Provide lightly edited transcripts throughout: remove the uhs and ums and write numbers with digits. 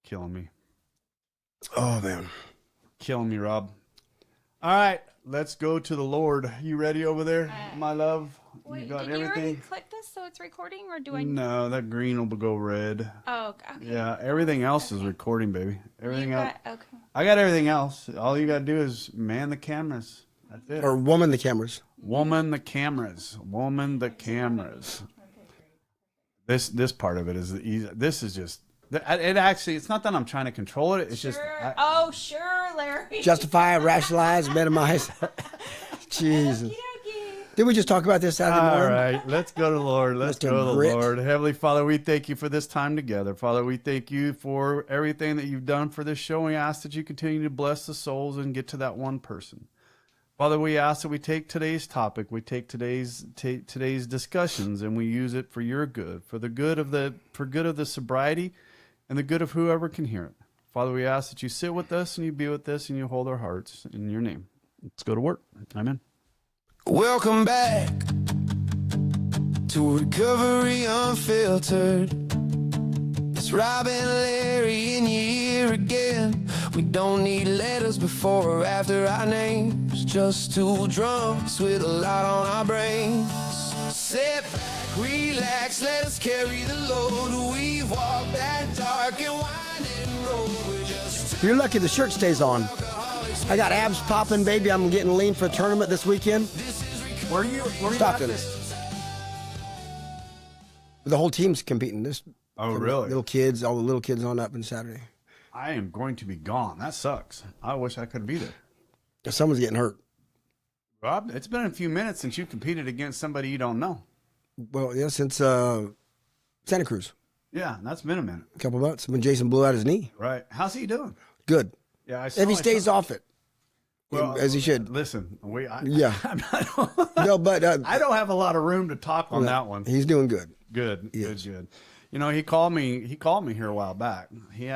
Killing me. Oh, man. Killing me, Rob. All right, let's go to the Lord. You ready over there, my love? Wait, You got did you already everything? click this so it's recording, or do I? No, that green will go red. Oh, okay. Yeah, everything else is recording, baby. Everything else. Okay. I got everything else. All you got to do is man the cameras. That's it. Or woman the cameras. Woman the cameras. Woman the cameras. This part of it is the easy. This is just. It actually. It's not that I'm trying to control it. It's just. Sure, Larry. Justify, rationalize, minimize. Jesus. Did we just talk about this Saturday morning? All right, let's go to the Lord. Let's go to the Lord. Heavenly Father, we thank you for this time together. Father, we thank you for everything that you've done for this show. We ask that you continue to bless the souls and get to that one person. Father, we ask that we take today's topic, we take today's discussions, and we use it for your good, for good of the sobriety, and the good of whoever can hear it. Father, we ask that you sit with us and you be with us and you hold our hearts in your name. Let's go to work. Amen. Welcome back to Recovery Unfiltered. It's Rob and Larry in your ear again. We don't need letters before or after our names. Just two drunks with a lot on our brains. Sit back, relax, let us carry the load. We've walked that dark and winding road. We're just You're lucky the shirt stays on. I got abs popping, baby. I'm getting lean for a tournament this weekend. Where are you Stockton. The whole team's competing. Oh, really? Little kids, all the little kids on up on Saturday. I am going to be gone. That sucks. I wish I could be there. Someone's getting hurt. Rob, it's been a few minutes since you competed against somebody you don't know. Well, yeah, since Santa Cruz. Yeah, that's been a minute. A couple months when Jason blew out his knee. Right. How's he doing? Good. Yeah, If he stays off it, as he should. Listen, Yeah. No, but I don't have a lot of room to talk on that one. He's doing good. Good. Yes. Good. You know, he called me here a while back. He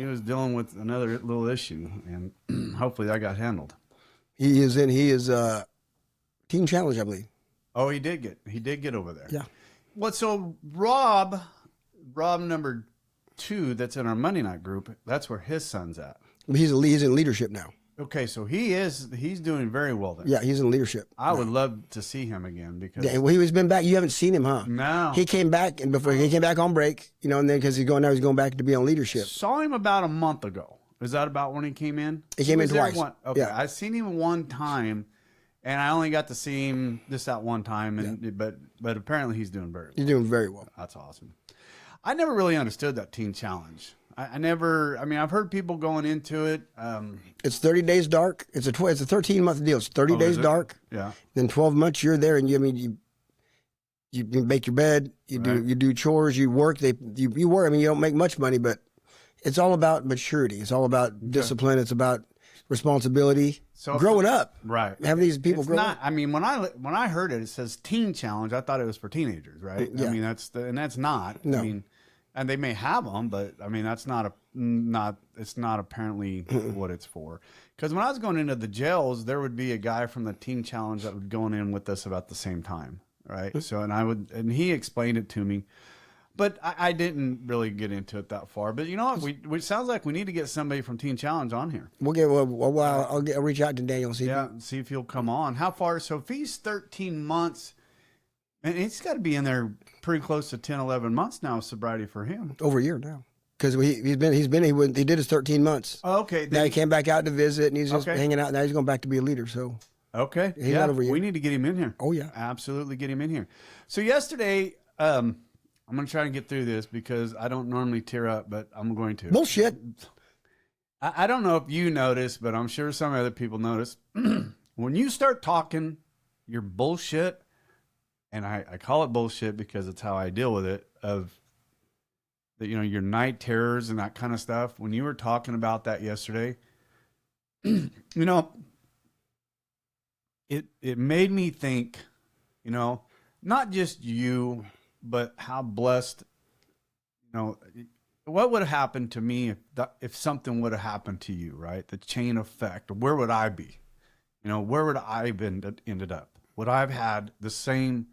was dealing with another little issue, and hopefully that got handled. He is Team Challenge, I believe. Oh, he did get over there. Yeah. Well, so Rob number 2, that's in our Monday night group. That's where his son's at. He's in leadership now. Okay, so he's doing very well there. Yeah, he's in leadership. I would love to see him again because well, he's been back. You haven't seen him, huh? No. He came back, and before he came back on break, and then because he's going back to be on leadership. Saw him about a month ago. Is that about when he came in? He came in twice. Okay, yeah. I seen him one time, and I only got to see him just that one time. And but apparently he's doing very well. He's doing very well. That's awesome. I never really understood that teen challenge. I've heard people going into it. It's 30 days dark. It's a 13-month deal. It's 30 days dark. Yeah. Then 12 months you're there, and you make your bed. You do chores. You work. You work. I mean, you don't make much money, but it's all about maturity. It's all about discipline. It's about responsibility. So growing up, right? Having these people grow up. I mean, when I heard it says teen challenge, I thought it was for teenagers, right? Yeah. I mean, that's not. No. I mean, and they may have them, but I mean, that's it's not apparently what it's for. Because when I was going into the jails, there would be a guy from the teen challenge that would go in with us about the same time, right? So, and he explained it to me. But I didn't really get into it that far. But you know what? We sounds like we need to get somebody from Teen Challenge on here. I'll reach out to Daniel. See if he'll come on. How far? So if he's 13 months, and he's got to be in there pretty close to 10, 11 months now of sobriety for him. Over a year now. Because he did his 13 months. Oh, okay. Now he came back out to visit, and he's just hanging out. Now he's going back to be a leader. So okay, he's not over a year. We need to get him in here. Oh yeah, absolutely get him in here. So yesterday, I'm going to try and get through this because I don't normally tear up, but I'm going to. Bullshit. I don't know if you notice, but I'm sure some other people notice. When you start talking your bullshit, and I call it bullshit because it's how I deal with it, of your night terrors and that kind of stuff. When you were talking about that yesterday, it made me think, not just you, but how blessed, what would have happened to me if something would have happened to you, right? The chain effect. Where would I be? Where would I have ended up? Would I have had the same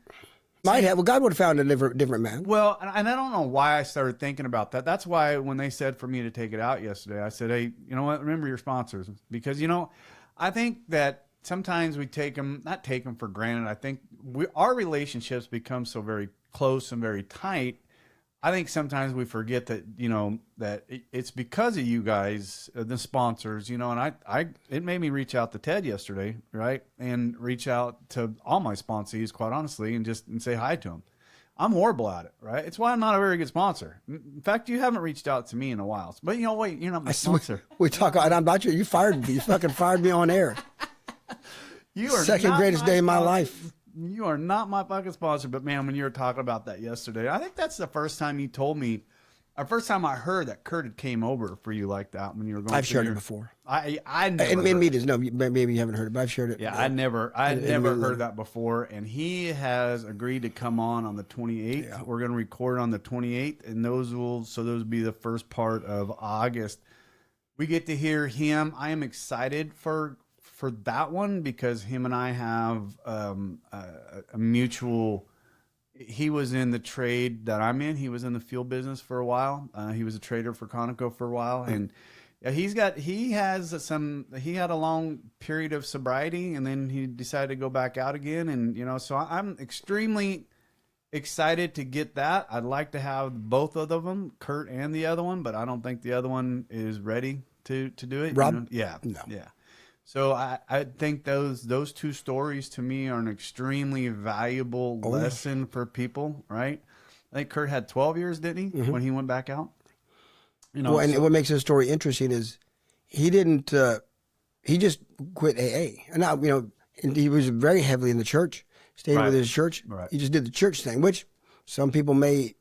Might have. Well, God would have found a different man. Well, and I don't know why I started thinking about that. That's why when they said for me to take it out yesterday, I said, hey, you know what? Remember your sponsors. Because, I think that sometimes we not take them for granted. I think our relationships become so very close and very tight. I think sometimes we forget that, that it's because of you guys, the sponsors, and it made me reach out to Ted yesterday, right? And reach out to all my sponsees, quite honestly, and say hi to them. I'm horrible at it, right? It's why I'm not a very good sponsor. In fact, you haven't reached out to me in a while. But wait, you're not my sponsor. We talk, and I'm not sure you fired me. You fucking fired me on air. You are second greatest day of my life. You are not my fucking sponsor, but man, when you were talking about that yesterday, I think that's the first time you told me, or first time I heard that Kurt had came over for you like that when you were going. I've shared it before. I never in meetings. No, maybe you haven't heard it, but I've shared it. Yeah, I never heard that before, and he has agreed to come on the 28th. Yeah. We're going to record on the 28th, and those will be the first part of August. We get to hear him. I am excited for that one because him and I have a mutual. He was in the trade that I'm in. He was in the fuel business for a while. He was a trader for Conoco for a while, and he had a long period of sobriety, and then he decided to go back out again, and so I'm extremely excited to get that. I'd like to have both of them, Kurt and the other one, but I don't think the other one is ready to do it. Rob? Yeah. No. Yeah. So I think those two stories to me are an extremely valuable lesson for people, right? I think Kurt had 12 years, didn't he, when he went back out? Well, and what makes his story interesting is he didn't. He just quit AA, and now and he was very heavily in the church, stayed with his church. Right. He just did the church thing, which some people may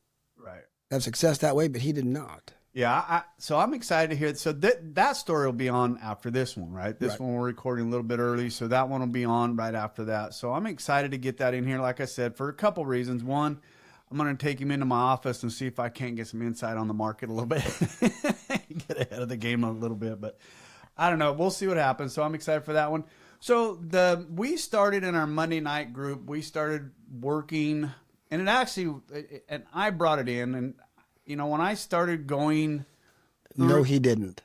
have success that way, but he did not. Yeah, so I'm excited to hear it. So that story will be on after this one, right? This one we're recording a little bit early, so that one will be on right after that. So I'm excited to get that in here, like I said, for a couple reasons. One, I'm going to take him into my office and see if I can't get some insight on the market a little bit. Get ahead of the game a little bit, but I don't know. We'll see what happens. So I'm excited for that one. So we started in our Monday night group. We started working, and and I brought it in, and when I started going... No, he didn't.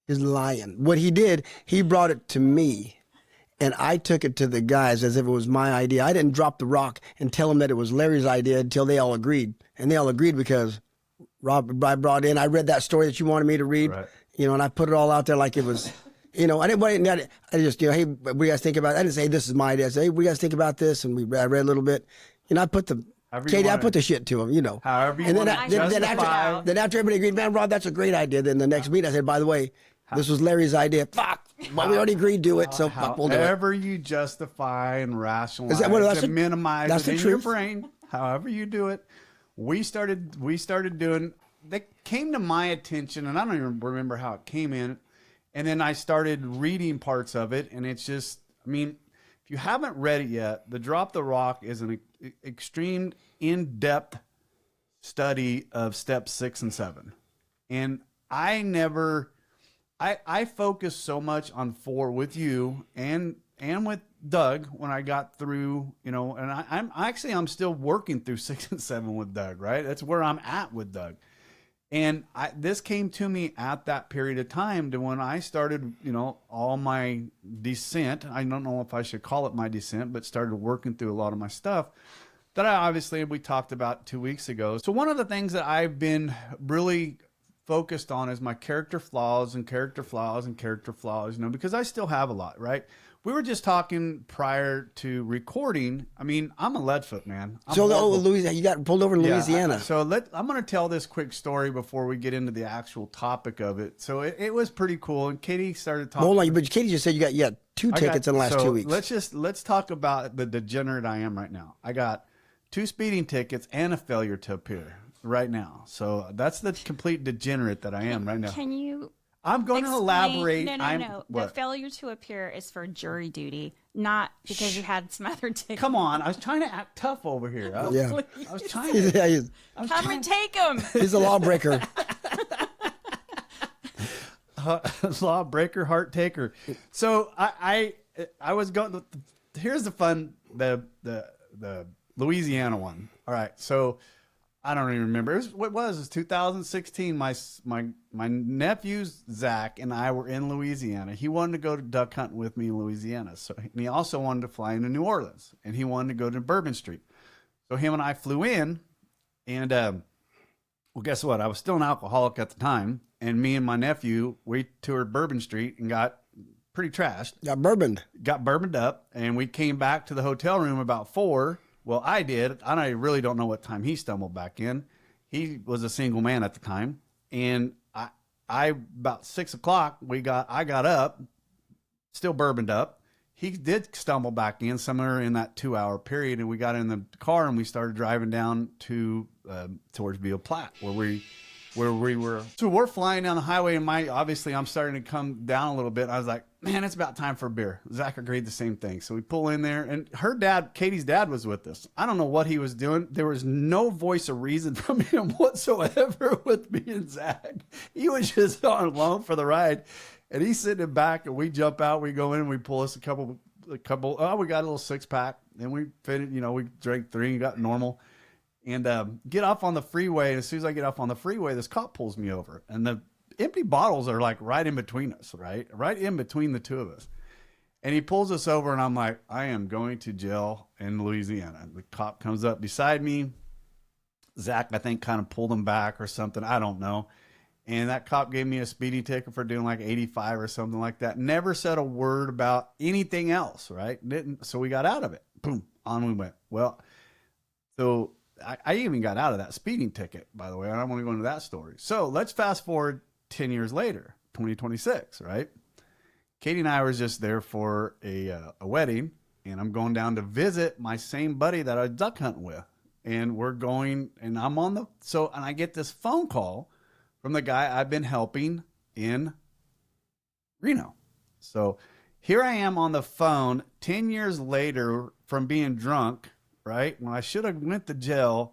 He's lying. What he did, he brought it to me, and I took it to the guys as if it was my idea. I didn't drop the rock and tell them that it was Larry's idea until they all agreed. And they all agreed because I brought in, I read that story that you wanted me to read, and I put it all out there like it was... I just, hey, we guys think about it. I didn't say this is my idea. I said, hey, we guys think about this, and I read a little bit. I put the... Katie, I put the shit to him, However you want to justify. Then after everybody agreed, man, Rod, that's a great idea. Then the next meeting, I said, by the way, this was Larry's idea. Fuck. Well, we already agreed to it, so we'll do it. However you justify and rationalize and minimize it in your brain, however you do it, we started doing, that came to my attention, and I don't even remember how it came in, and then I started reading parts of it, and it's just, if you haven't read it yet, the Drop the Rock is an extreme in-depth study of steps 6 and 7. And I focused so much on 4 with you and with Doug when I got through, and I'm still working through 6 and 7 with Doug, right? That's where I'm at with Doug. And this came to me at that period of time to when I started, all my descent. I don't know if I should call it my descent, but started working through a lot of my stuff that we talked about 2 weeks ago. So one of the things that I've been really focused on is my character flaws, because I still have a lot, right? We were just talking prior to recording. I'm a leadfoot, man. Louisiana, you got pulled over in Louisiana. I'm going to tell this quick story before we get into the actual topic of it. So it was pretty cool. And Katie started talking. Hold on, but Katie just said you got 2 tickets in the last 2 weeks. Let's talk about the degenerate I am right now. I got 2 speeding tickets and a failure to appear right now. So that's the complete degenerate that I am right now. Can you... I'm going to elaborate. No. The failure to appear is for jury duty, not because you had some other tickets. Come on. I was trying to act tough over here. I was trying to. Come and take him. He's a lawbreaker. Lawbreaker, heart taker. So I was going. Here's the the Louisiana one. All right, so I don't even remember. It was 2016. My nephew Zach and I were in Louisiana. He wanted to go to duck hunting with me in Louisiana. So, and he also wanted to fly into New Orleans, and he wanted to go to Bourbon Street. So him and I flew in, and well, guess what? I was still an alcoholic at the time, and me and my nephew, we toured Bourbon Street and got pretty trashed. Got bourboned up, and we came back to the hotel room about 4. Well, I did. I really don't know what time he stumbled back in. He was a single man at the time, and I about 6 o'clock I got up, still bourboned up. He did stumble back in somewhere in that 2-hour period, and we got in the car and we started driving down to towards Ville Platte, where we were. So we're flying down the highway, and obviously I'm starting to come down a little bit. I was like, man, it's about time for a beer. Zach agreed the same thing. So we pull in there, and her dad, Katie's dad, was with us. I don't know what he was doing. There was no voice of reason from him whatsoever with me and Zach. He was just on along for the ride, and he's sitting in back, and we jump out, we go in, and we pull us a couple. We got a little 6-pack, and we finished. We drank 3 and got normal. And get off on the freeway. And as soon as I get off on the freeway, this cop pulls me over. And the empty bottles are like right in between us, right in between the two of us. And he pulls us over, and I'm like, I am going to jail in Louisiana. And the cop comes up beside me. Zach, I think, kind of pulled him back or something. I don't know. And that cop gave me a speeding ticket for doing like 85 or something like that. Never said a word about anything else, right? So we got out of it. Boom, on we went. Well, so I even got out of that speeding ticket, by the way. I don't want to go into that story. So let's fast forward 10 years later, 2026, right? Katie and I were just there for a wedding, and I'm going down to visit my same buddy that I was duck hunting with. And we're going, and and I get this phone call from the guy I've been helping in Reno. So here I am on the phone 10 years later from being drunk, right? When I should have went to jail.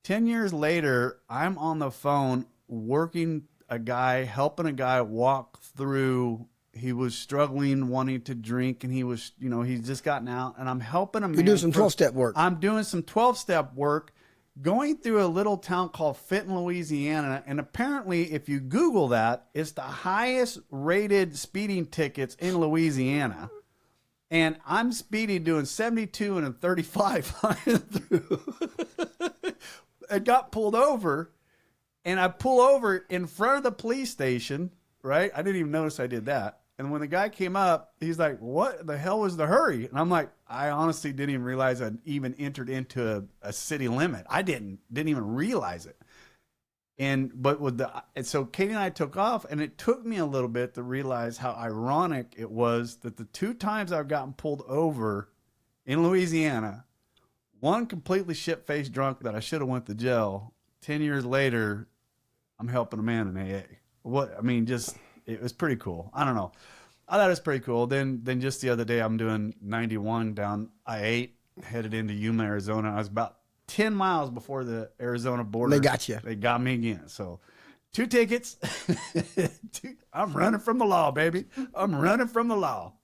10 years later, I'm on the phone helping a guy walk through. He was struggling, wanting to drink, and he's just gotten out, and I'm helping him. You're doing some 12-step work. I'm doing some 12-step work, going through a little town called Fenton, Louisiana, and apparently, if you Google that, it's the highest rated speeding tickets in Louisiana. And I'm speeding, doing 72 and a 35 flying through. I got pulled over, and I pull over in front of the police station, right? I didn't even notice I did that. And when the guy came up, he's like, what the hell was the hurry? And I'm like, I honestly didn't even realize I'd even entered into a city limit. I didn't even realize it. And so Katie and I took off, and it took me a little bit to realize how ironic it was that the 2 times I've gotten pulled over in Louisiana, one completely shit-faced drunk that I should have went to jail. 10 years later, I'm helping a man in AA. It was pretty cool. I don't know. I thought it was pretty cool. Then just the other day, I'm doing 91 down I-8, headed into Yuma, Arizona. I was about 10 miles before the Arizona border. They got you. They got me again. So 2 tickets. I'm running from the law, baby. I'm running from the law.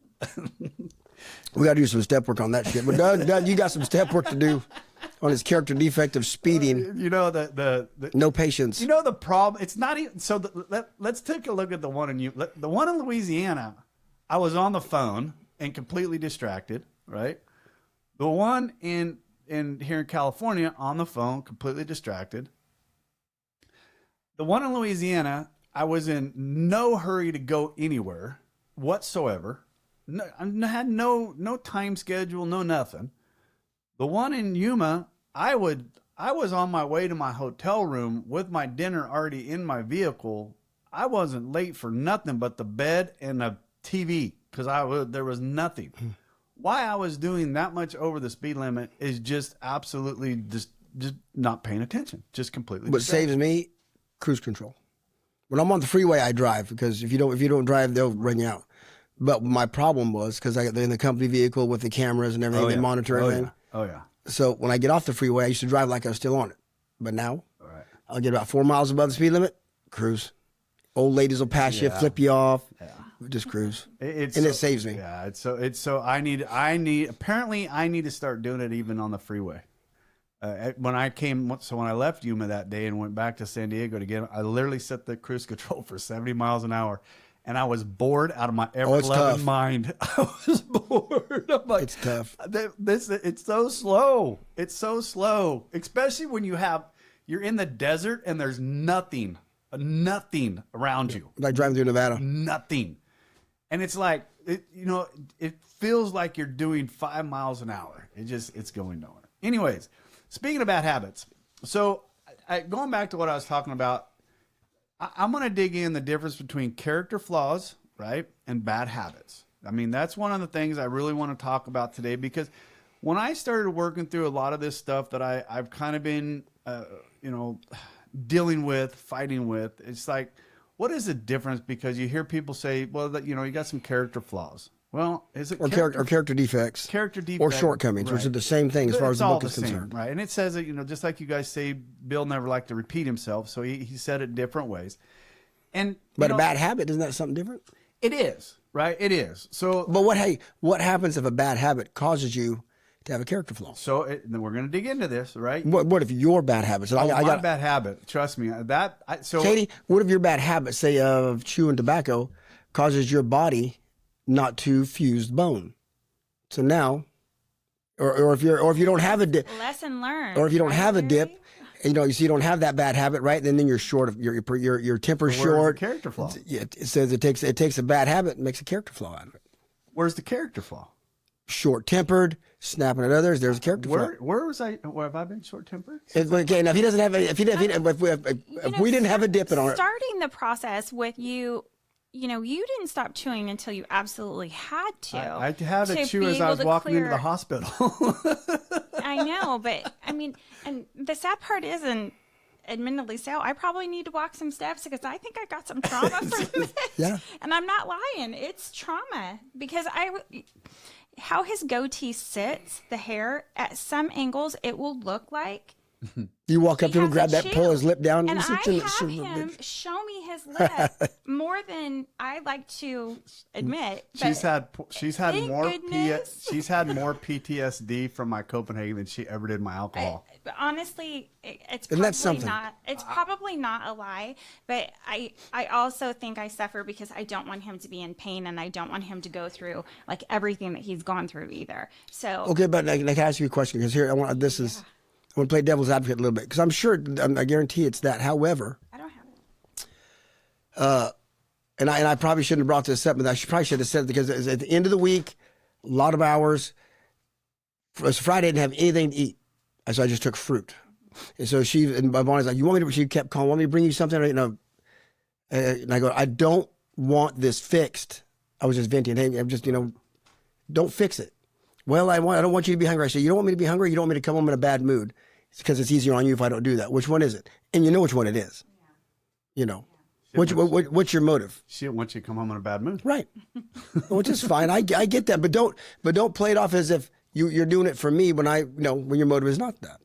We got to do some step work on that shit. But Doug, you got some step work to do on his character defect of speeding. The no patience. The problem. It's not even. So let's take a look at the one the one in Louisiana. I was on the phone and completely distracted. Right. The one here in California, on the phone, completely distracted. The one in Louisiana, I was in no hurry to go anywhere whatsoever. No, I had no time schedule, no nothing. The one in Yuma, I was on my way to my hotel room with my dinner already in my vehicle. I wasn't late for nothing but the bed and the TV because there was nothing. Why I was doing that much over the speed limit is just absolutely just not paying attention, just completely. What saves me, cruise control. When I'm on the freeway, I drive because if you don't drive, they'll run you out. But my problem was because they're in the company vehicle with the cameras and everything, they monitor everything. Oh yeah. So when I get off the freeway, I used to drive like I was still on it. But now, I'll get about 4 miles above the speed limit, cruise. Old ladies will pass you, flip you off. Yeah. just cruise. It saves me. Yeah, it's so I need apparently I need to start doing it even on the freeway. When I left Yuma that day and went back to San Diego again, I literally set the cruise control for 70 miles an hour. And I was bored out of my ever-loving mind. I was bored. I'm like, it's tough. It's so slow. It's so slow, especially when you're in the desert and there's nothing around you. Like driving through Nevada. Nothing. And it's like, it feels like you're doing 5 miles an hour. It's going nowhere. Anyways, speaking of bad habits. So going back to what I was talking about, I'm going to dig in the difference between character flaws, right, and bad habits. I mean, that's one of the things I really want to talk about today, because when I started working through a lot of this stuff that I've kind of been, dealing with, fighting with, it's like, what is the difference? Because you hear people say, well, you got some character flaws. Well, is it character defects? Character defects. Or shortcomings, which are the same thing as far as the book is concerned. Right. And it says that, just like you guys say, Bill never liked to repeat himself, so he said it different ways. But a bad habit, isn't that something different? It is, right? It is. So, but what happens if a bad habit causes you to have a character flaw? So then we're going to dig into this, right? What if your bad habits? I got a bad habit. Trust me. Katie, what if your bad habit, say of chewing tobacco, causes your body not to fuse bone? So now, or if you don't have a dip, lesson learned. Or if you don't have a dip, you don't have that bad habit, right? Then you're short of your temper's short. The character flaw. It says it takes a bad habit and makes a character flaw out of it. Where's the character flaw? Short tempered, snapping at others. There's a character flaw. Where have I been short tempered? Okay, now if he doesn't have if we didn't have a dip in our starting the process with you. You didn't stop chewing until you absolutely had to. I had to chew as I was walking into the hospital. I know, but I mean, and the sad part is, and admittedly so, I probably need to walk some steps because I think I got some trauma from this. Yeah. And I'm not lying. It's trauma because how his goatee sits, the hair, at some angles, it will look like you walk up to him, grab that, pull his lip down, and I have him show me his lip more than I like to admit. She's had more PTSD from my Copenhagen than she ever did my alcohol. Honestly, it's probably not. It's probably not a lie, but I also think I suffer because I don't want him to be in pain, and I don't want him to go through like everything that he's gone through either. So okay, but I can ask you a question because here I want to play devil's advocate a little bit because I'm sure, I guarantee it's that. However, I don't have it. And I probably shouldn't have brought this up, but probably should have said it because at the end of the week, a lot of hours. Friday, I didn't have anything to eat, so I just took fruit. And so my Bonnie's like, "You want me to?" She kept calling, "Want me to bring you something?" And I go, "I don't want this fixed." I was just venting. Hey, I'm just don't fix it. Well, I don't want you to be hungry. I said, "You don't want me to be hungry. You don't want me to come home in a bad mood." It's because it's easier on you if I don't do that. Which one is it? And you know which one it is. Yeah. What's your motive? She didn't want you to come home in a bad mood. Right. Which is fine. I get that, but don't play it off as if you're doing it for me when when your motive is not that.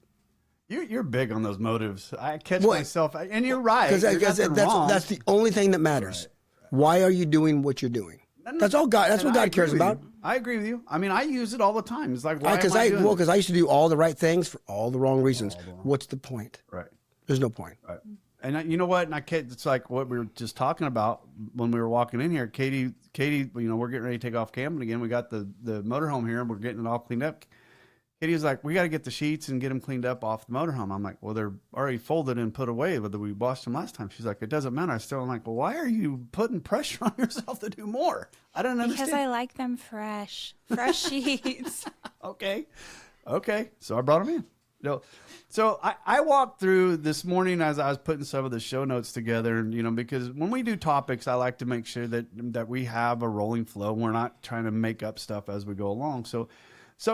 You're big on those motives. I catch myself, and you're right. Because that's the only thing that matters. Right. Why are you doing what you're doing? That's all God. That's what God cares about. I agree with you. I mean, I use it all the time. It's like, why because I used to do all the right things for all the wrong reasons. What's the point? Right. There's no point. Right. And you know what? And it's like what we were just talking about when we were walking in here. Katie, we're getting ready to take off camping again. We got the motorhome here, and we're getting it all cleaned up. Katie was like, "We got to get the sheets and get them cleaned up off the motorhome." I'm like, "Well, they're already folded and put away, whether we washed them last time." She's like, "It doesn't matter." I'm like, "Well, why are you putting pressure on yourself to do more?" I don't understand. Because I like them fresh sheets. Okay. So I brought them in. So I walked through this morning as I was putting some of the show notes together, and because when we do topics, I like to make sure that we have a rolling flow. We're not trying to make up stuff as we go along. So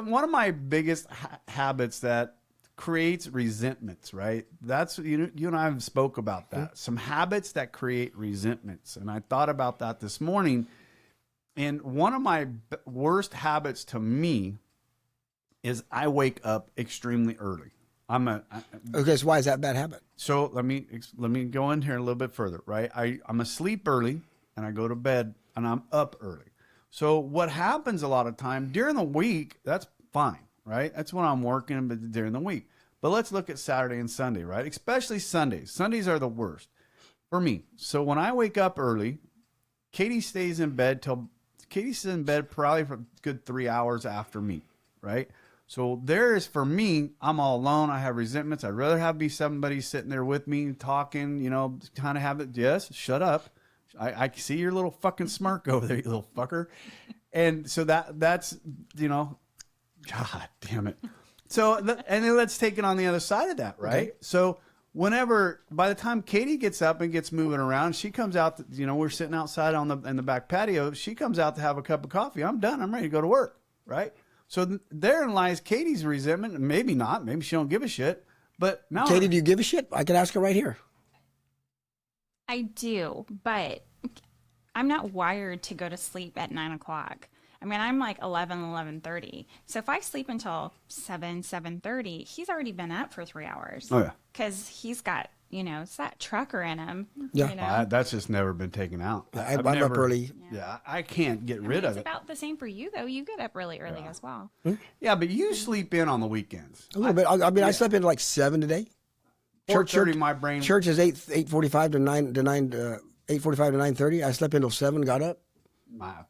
one of my biggest habits that creates resentments, right? That's you and I have spoke about that. Some habits that create resentments, and I thought about that this morning. And one of my worst habits to me is I wake up extremely early. Okay, so why is that a bad habit? So let me go in here a little bit further, right? I'm asleep early, and I go to bed and I'm up early. So what happens a lot of time during the week, that's fine, right? That's when I'm working, but during the week. But let's look at Saturday and Sunday, right? Especially Sundays. Sundays are the worst for me. So when I wake up early, Katie stays in bed probably for a good 3 hours after me, right? So for me, I'm all alone. I have resentments. I'd rather be somebody sitting there with me talking, kind of have it. Yes, shut up. I see your little fucking smirk over there, you little fucker. And so that's, God damn it. So, and then let's take it on the other side of that, right? Okay. So by the time Katie gets up and gets moving around, she comes out, we're sitting outside in the back patio. She comes out to have a cup of coffee. I'm done. I'm ready to go to work, right? So therein lies Katie's resentment. Maybe not. Maybe she don't give a shit. But now, Katie, do you give a shit? I could ask her right here. I do, but I'm not wired to go to sleep at 9 o'clock. I mean, I'm like 11:30. So if I sleep until 7:30, he's already been up for 3 hours. Oh, yeah. Because he's got, it's that trucker in him. Yeah. That's just never been taken out. I'm up early. Yeah, I can't get rid of it. It's about the same for you, though. You get up really early as well. Yeah, but you sleep in on the weekends. A little bit. I slept in like 7 today. 4:30, my brain. Church is 8:45 to 8:45 to 9:30. I slept until 7, got up.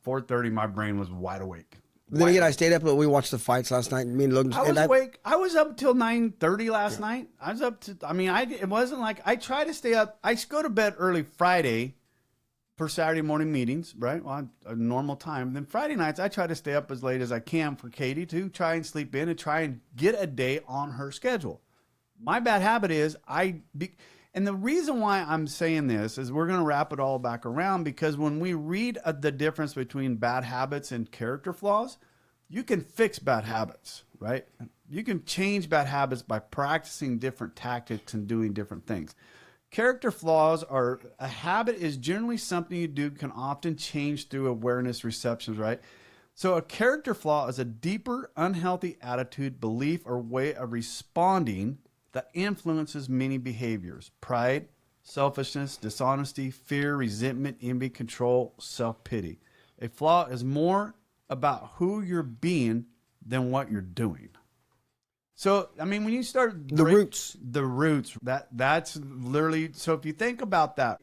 4:30, my brain was wide awake. But then again, I stayed up. We watched the fights last night. Me and Logan. I was awake. I was up till 9:30 last night. I was up to. It wasn't like I try to stay up. I go to bed early Friday for Saturday morning meetings, right? Well, a normal time. Then Friday nights, I try to stay up as late as I can for Katie to try and sleep in and try and get a day on her schedule. My bad habit is and the reason why I'm saying this is we're going to wrap it all back around, because when we read the difference between bad habits and character flaws, you can fix bad habits, right? You can change bad habits by practicing different tactics and doing different things. Character flaws are a habit is generally something you do can often change through awareness receptions, right? So a character flaw is a deeper, unhealthy attitude, belief, or way of responding that influences many behaviors: pride, selfishness, dishonesty, fear, resentment, envy, control, self-pity. A flaw is more about who you're being than what you're doing. So, when you start the roots, that's literally. So, if you think about that,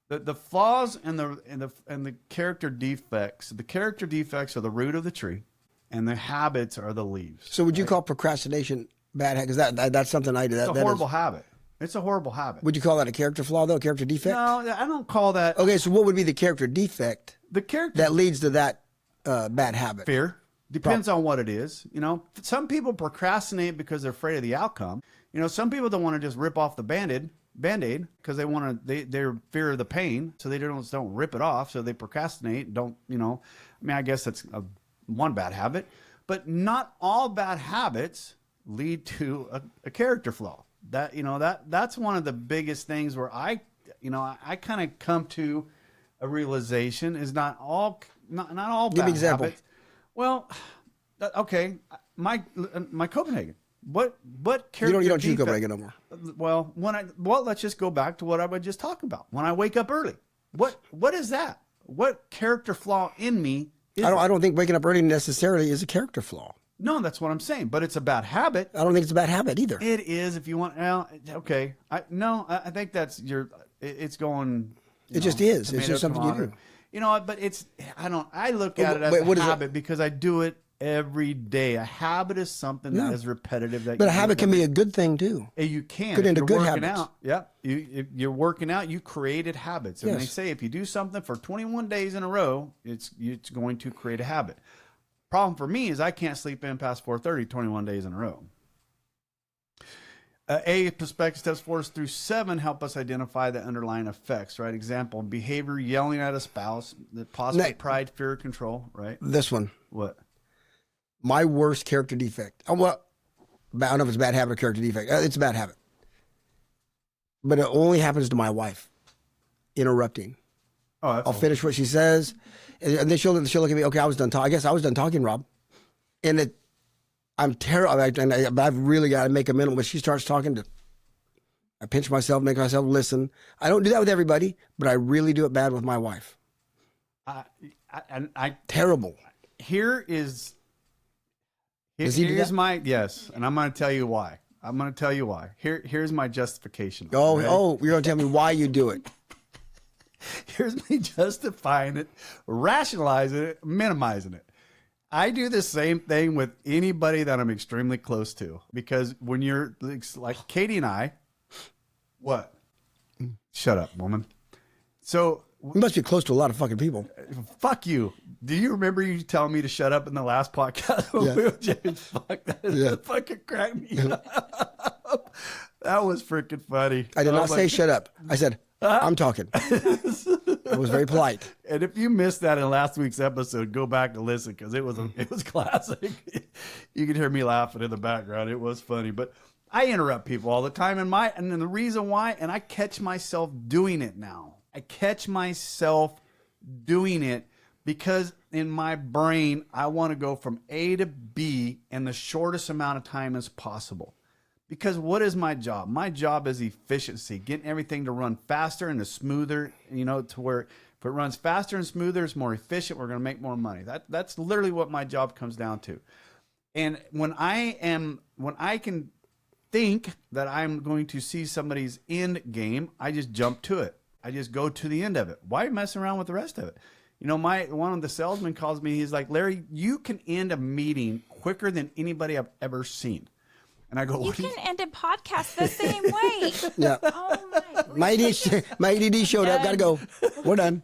the flaws and the character defects. The character defects are the root of the tree, and the habits are the leaves. So, would you call procrastination bad? Because that's something I do. It's a horrible habit. It's a horrible habit. Would you call that a character flaw, though? A character defect? No, I don't call that. Okay, so what would be the character defect? The character that leads to that bad habit. Fear. Depends on what it is. Some people procrastinate because they're afraid of the outcome. Some people don't want to just rip off the Band-Aid because they're fear of the pain, so they don't rip it off, so they procrastinate. I guess that's one bad habit, but not all bad habits lead to a character flaw. That's one of the biggest things where I kind of come to a realization is not all bad Give me an example. habits. Well, okay, my Copenhagen. What character? You don't choose Copenhagen no more. Well, let's just go back to what I was just talking about. When I wake up early, what is that? What character flaw in me? I don't think waking up early necessarily is a character flaw. No, that's what I'm saying. But it's a bad habit. I don't think it's a bad habit either. It is if you want. Well, okay. I think that's it's going. It just is. It's just something you do. But I look at it as a habit because I do it every day. A habit is something that is repetitive. But a habit can be a good thing too. You can. Good into good habits. If you're working out, you created habits. And they say if you do something for 21 days in a row, it's going to create a habit. Problem for me is I can't sleep in past 4:30 21 days in a row. Perspective steps 4 through 7 help us identify the underlying effects, right? Example, behavior, yelling at a spouse, possibly pride, fear, control, right? This one. What? My worst character defect. I don't know if it's a bad habit or character defect. It's a bad habit. But it only happens to my wife. Interrupting. Oh, I'll finish what she says. And then she'll look at me. Okay, I was done talking. I guess I was done talking, Rob. And I'm terrible. I've really got to make a minute when she starts talking. I pinch myself, make myself listen. I don't do that with everybody, but I really do it bad with my wife. Terrible. Here's my yes, and I'm going to tell you why. Here's my justification. Oh, you're going to tell me why you do it. Here's me justifying it, rationalizing it, minimizing it. I do the same thing with anybody that I'm extremely close to, because when you're like Katie and I, what? Shut up, woman. So you must be close to a lot of fucking people. Fuck you. Do you remember you telling me to shut up in the last podcast? Yeah. Fuck, that fucking cracked me up. That was freaking funny. I did not say shut up. I said, I'm talking. I was very polite. And if you missed that in last week's episode, go back and listen, because it was classic. You could hear me laughing in the background. It was funny, but I interrupt people all the time, and the reason why, and I catch myself doing it now. I catch myself doing it because in my brain, I want to go from A to B in the shortest amount of time as possible. Because what is my job? My job is efficiency, getting everything to run faster and smoother, to where if it runs faster and smoother, it's more efficient, we're going to make more money. That's literally what my job comes down to. And when I can think that I'm going to see somebody's end game, I just jump to it. I just go to the end of it. Why mess around with the rest of it? One of the salesmen calls me. He's like, Larry, you can end a meeting quicker than anybody I've ever seen. And I go, you can end a podcast the same way. Yeah. Oh my ADD showed up. Gotta go. We're done.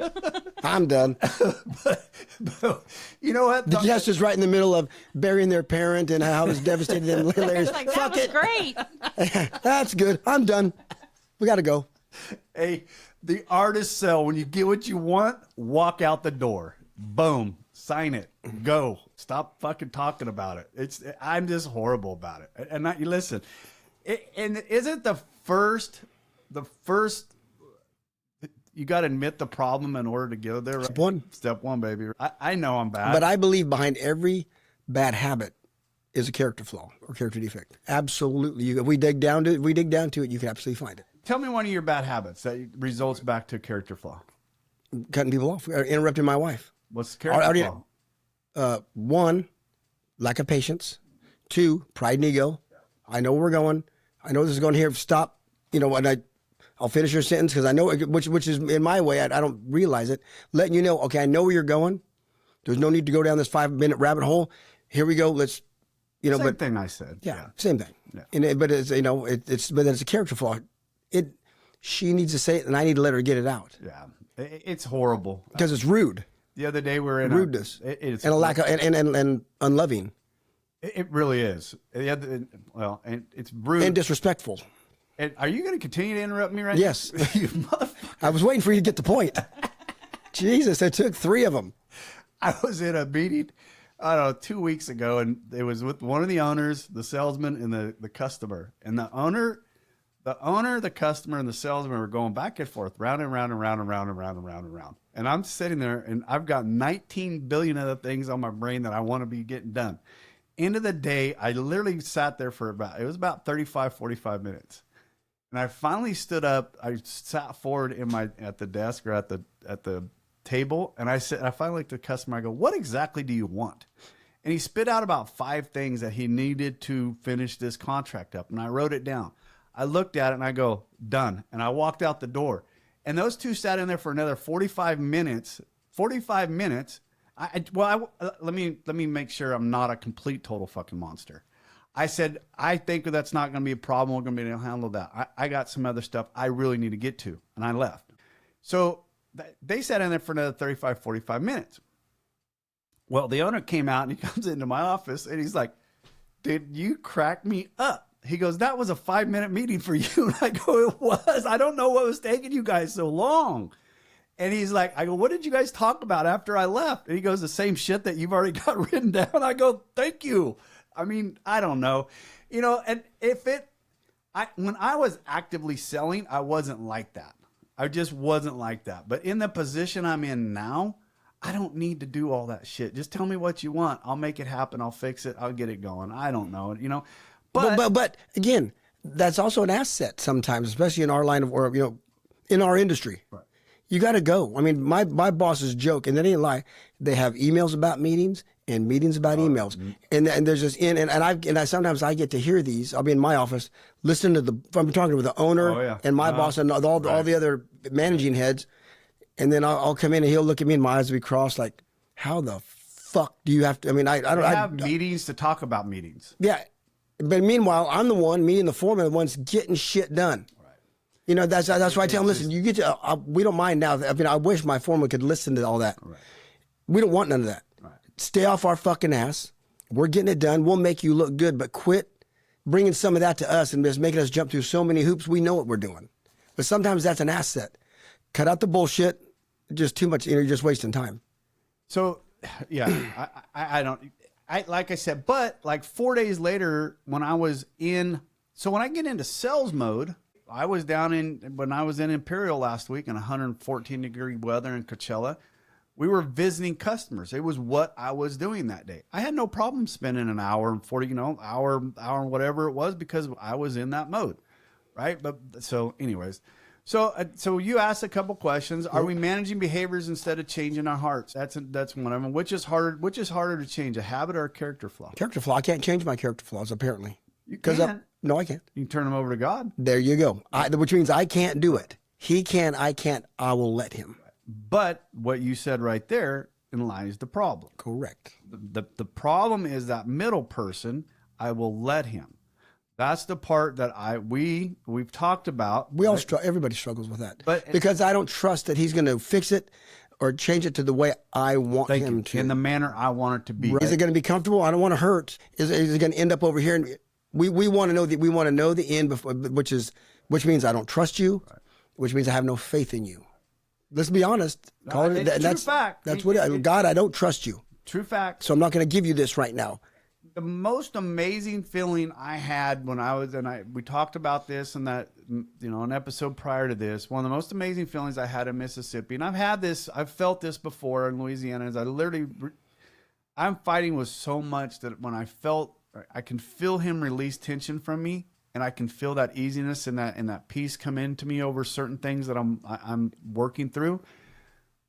I'm done. but you know what? The guest is right in the middle of burying their parent and how it was devastated. And Larry's like, that was great. That's good. I'm done. We gotta go. Hey, the artist sell. When you get what you want, walk out the door. Boom. Sign it. Go. Stop fucking talking about it. I'm just horrible about it. And listen, and isn't the first, you got to admit the problem in order to get there. Right? Step one, baby. I know I'm bad. But I believe behind every bad habit is a character flaw or character defect. Absolutely. If we dig down to it, you can absolutely find it. Tell me one of your bad habits that results back to a character flaw. Cutting people off, interrupting my wife. What's the character flaw? One, lack of patience. Two, pride and ego. I know where we're going. I know this is going here. Stop. And I'll finish your sentence because I know, which is in my way. I don't realize it. Letting you know, okay, I know where you're going. There's no need to go down this 5-minute rabbit hole. Here we go. Let's, same thing I said. Yeah, same thing. Yeah. But it's it's a character flaw. She needs to say it, and I need to let her get it out. Yeah, it's horrible because it's rude. The other day we're in rudeness and a lack of and unloving. It really is. And it's rude and disrespectful. And are you going to continue to interrupt me right yes. now? Yes, you motherfucker. I was waiting for you to get the point. Jesus, it took 3 of them. I was in a meeting, I don't know, 2 weeks ago, and it was with one of the owners, the salesman, and the customer. And the owner, the customer, and the salesman were going back and forth, round and round and round and round and round and round and round. And I'm sitting there, and I've got 19 billion other things on my brain that I want to be getting done. End of the day, I literally sat there for about 35, 45 minutes. And I finally stood up. I sat forward at the desk or at the table, and I finally looked at the customer. I go, "What exactly do you want?" And he spit out about 5 things that he needed to finish this contract up, and I wrote it down. I looked at it and I go, "Done." And I walked out the door. And those two sat in there for another 45 minutes. 45 minutes. Let me make sure I'm not a complete total fucking monster. I said, I think that's not going to be a problem. We're going to be able to handle that. I got some other stuff I really need to get to. And I left. So they sat in there for another 35, 45 minutes. Well, the owner came out and he comes into my office and he's like, "Did you crack me up?" He goes, "That was a 5-minute meeting for you." And I go, "It was. I don't know what was taking you guys so long." And he's like, I go, "What did you guys talk about after I left?" And he goes, "The same shit that you've already got written down." I go, "Thank you." I mean, I don't know, and when I was actively selling, I wasn't like that. I just wasn't like that. But in the position I'm in now, I don't need to do all that shit. Just tell me what you want. I'll make it happen. I'll fix it. I'll get it going. I don't know, But again, that's also an asset sometimes, especially in our line of work, in our industry. Right. You got to go. I mean, my bosses joke, and they ain't lie. They have emails about meetings and meetings about emails, and there's just and I sometimes I get to hear these. I'll be in my office, listen to I'm talking with the owner and my boss and all the other managing heads, and then I'll come in and he'll look at me and my eyes will be crossed like, how the fuck do you have to? I mean, I don't have meetings to talk about meetings. Yeah, but meanwhile, I'm the one, me and the foreman, are the ones getting shit done. You know, that's why I tell them, listen, you get to, we don't mind now. I mean, I wish my foreman could listen to all that. Right. We don't want none of that. Right. Stay off our fucking ass. We're getting it done. We'll make you look good, but quit bringing some of that to us and just making us jump through so many hoops. We know what we're doing. But sometimes that's an asset. Cut out the bullshit. Just too much, you're just wasting time. So, yeah, like I said, but like 4 days later when I get into sales mode, I was when I was in Imperial last week in 114-degree weather in Coachella. We were visiting customers. It was what I was doing that day. I had no problem spending an hour and 40, hour and whatever it was because I was in that mode, right? But so, anyways, so you asked a couple questions. Are we managing behaviors instead of changing our hearts? That's one of them. Which is harder to change, a habit or a character flaw? Character flaw. I can't change my character flaws apparently. You can. No, I can't. You can turn them over to God. There you go. Which means I can't do it. He can, I can't. I will let him. But what you said right there lies the problem. Correct. The problem is that middle person, I will let him. That's the part that we've talked about. Everybody struggles with that. Because I don't trust that he's going to fix it or change it to the way I want him to. In the manner I want it to be. Right. Is it going to be comfortable? I don't want to hurt. Is it going to end up over here? And we want to know that we want to know the end before, which means I don't trust you, which means I have no faith in you. Let's be honest. True fact. That's what God, I don't trust you. True fact. So I'm not going to give you this right now. The most amazing feeling I had when we talked about this and that, an episode prior to this, one of the most amazing feelings I had in Mississippi, and I've felt this before in Louisiana, is I'm fighting with so much that when I can feel him release tension from me, and I can feel that easiness and that peace come into me over certain things that I'm working through.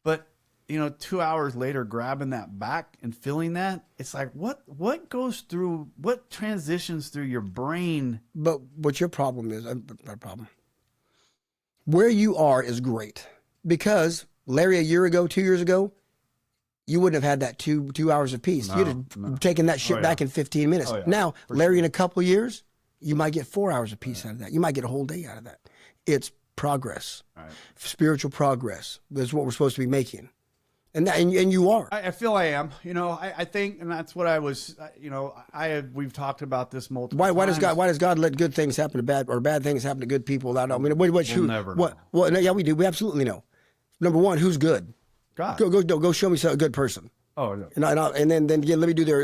But 2 hours later, grabbing that back and feeling that, it's like what transitions through your brain? But what your problem is, our problem. Where you are is great, because Larry, a year ago, 2 years ago, you wouldn't have had that two hours of peace. You'd have taken that shit back in 15 minutes. Now, Larry, in a couple of years, you might get 4 hours of peace out of that. You might get a whole day out of that. It's progress, spiritual progress. That's what we're supposed to be making. And you are. I feel I am. I think, and that's what I was. We've talked about this multiple times. Why does God let good things happen to bad, or bad things happen to good people? We'll never know. Well, yeah, we do. We absolutely know. Number one, who's good? God. Go show me a good person. Oh, no. And then let me do their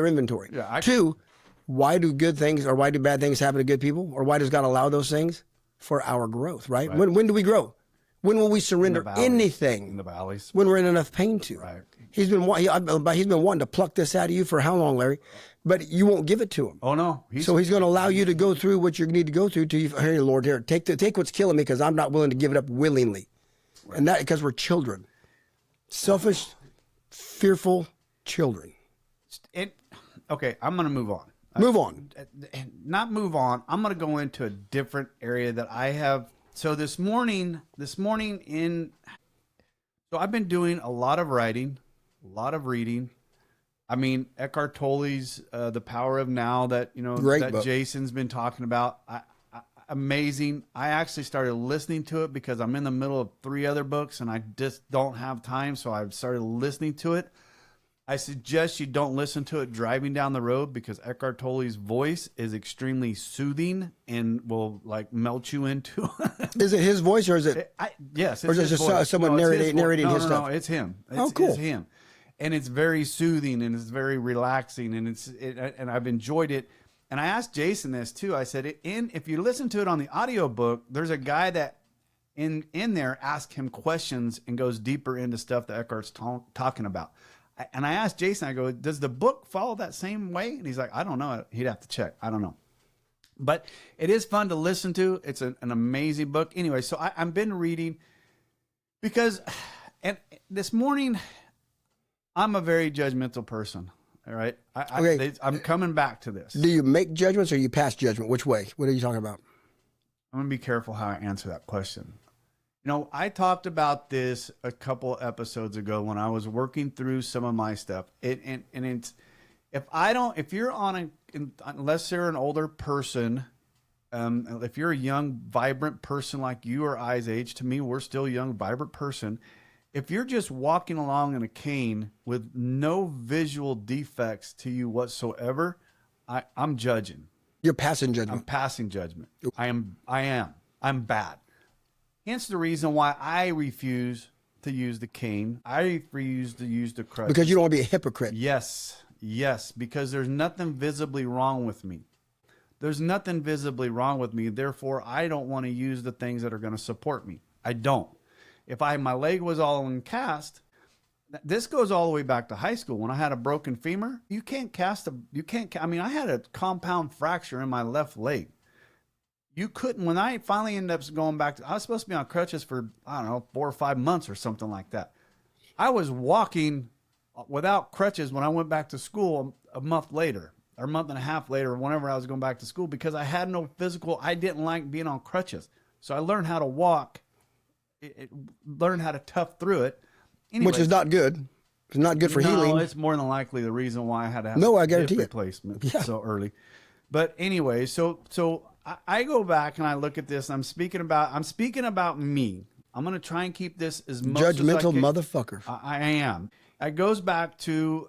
inventory. Yeah, Two, why do good things or why do bad things happen to good people, or why does God allow those things? For our growth, right? When do we grow? When will we surrender anything? In the valleys. When we're in enough pain to. Right. He's been wanting to pluck this out of you for how long, Larry? But you won't give it to him. Oh no. So he's going to allow you to go through what you need to go through. Hey, Lord, here, take what's killing me, because I'm not willing to give it up willingly, and that because we're children, selfish, fearful children. Okay, I'm going to move on. Move on. Not move on. I'm going to go into a different area that I have. So this morning I've been doing a lot of writing, a lot of reading. I mean, Eckhart Tolle's The Power of Now that, that book. Jason's been talking about. Amazing. I actually started listening to it because I'm in the middle of 3 other books and I just don't have time. So I've started listening to it. I suggest you don't listen to it driving down the road, because Eckhart Tolle's voice is extremely soothing and will melt you into. Is it his voice, or is it? Yes. Or is it just someone narrating his stuff? No, it's him. Cool. It's him, and it's very soothing and it's very relaxing, and and I've enjoyed it. And I asked Jason this too. I said, if you listen to it on the audiobook, there's a guy that in there asks him questions and goes deeper into stuff that Eckhart's talking about. And I asked Jason, I go, does the book follow that same way? And he's like, I don't know. He'd have to check. I don't know. But it is fun to listen to. It's an amazing book. Anyway, so I've been reading, Because, and this morning, I'm a very judgmental person. All right. I'm coming back to this. Do you make judgments or you pass judgment? Which way? What are you talking about? I'm going to be careful how I answer that question. You know, I talked about this a couple episodes ago when I was working through some of my stuff. It's, if you're on unless you're an older person, if you're a young, vibrant person like you or I's age, to me, we're still a young, vibrant person. If you're just walking along in a cane with no visual defects to you whatsoever, I'm judging. You're passing judgment. I'm passing judgment. I am. I'm bad. Hence the reason why I refuse to use the cane. I refuse to use the crutch. Because you don't want to be a hypocrite. Yes. Because there's nothing visibly wrong with me. There's nothing visibly wrong with me. Therefore, I don't want to use the things that are going to support me. I don't. If my leg was all in cast, this goes all the way back to high school. When I had a broken femur, I mean, I had a compound fracture in my left leg. You couldn't, when I finally ended up going back I was supposed to be on crutches for, I don't know, 4 or 5 months or something like that. I was walking without crutches when I went back to school a month later, or a month and a half later, whenever I was going back to school, because I had no I didn't like being on crutches. So I learned how to walk, learned how to tough through it. Anyways, which is not good. It's not good for healing. No, it's more than likely the reason why I had to have I guarantee hip replacement so early. But anyway, so I go back and I look at this. And I'm speaking about me. I'm going to try and keep this as much judgmental motherfucker. I am. It goes back to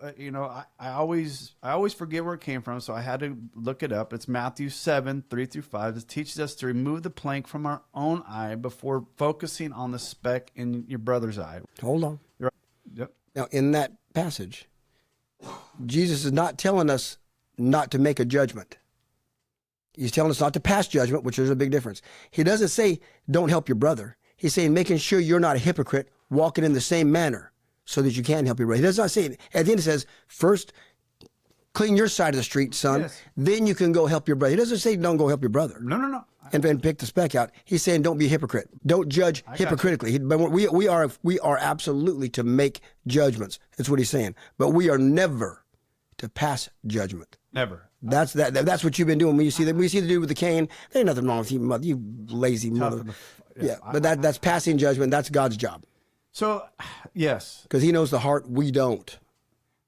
I always forget where it came from, so I had to look it up. It's Matthew 7:3-5. It teaches us to remove the plank from our own eye before focusing on the speck in your brother's eye. Hold on. Right. Yep. Now, in that passage, Jesus is not telling us not to make a judgment. He's telling us not to pass judgment, which is a big difference. He doesn't say don't help your brother. He's saying making sure you're not a hypocrite, walking in the same manner so that you can help your brother. He does not say, at the end it says, first clean your side of the street, son. Yes. Then you can go help your brother. He doesn't say don't go help your brother. No. And then pick the speck out. He's saying don't be a hypocrite. Don't judge hypocritically. But we are absolutely to make judgments. That's what he's saying. But we are never to pass judgment. Never. That's what you've been doing. When you see the dude with the cane, there ain't nothing wrong with you, you lazy mother. Yeah, but that's passing judgment. That's God's job. So, yes. Because he knows the heart, we don't.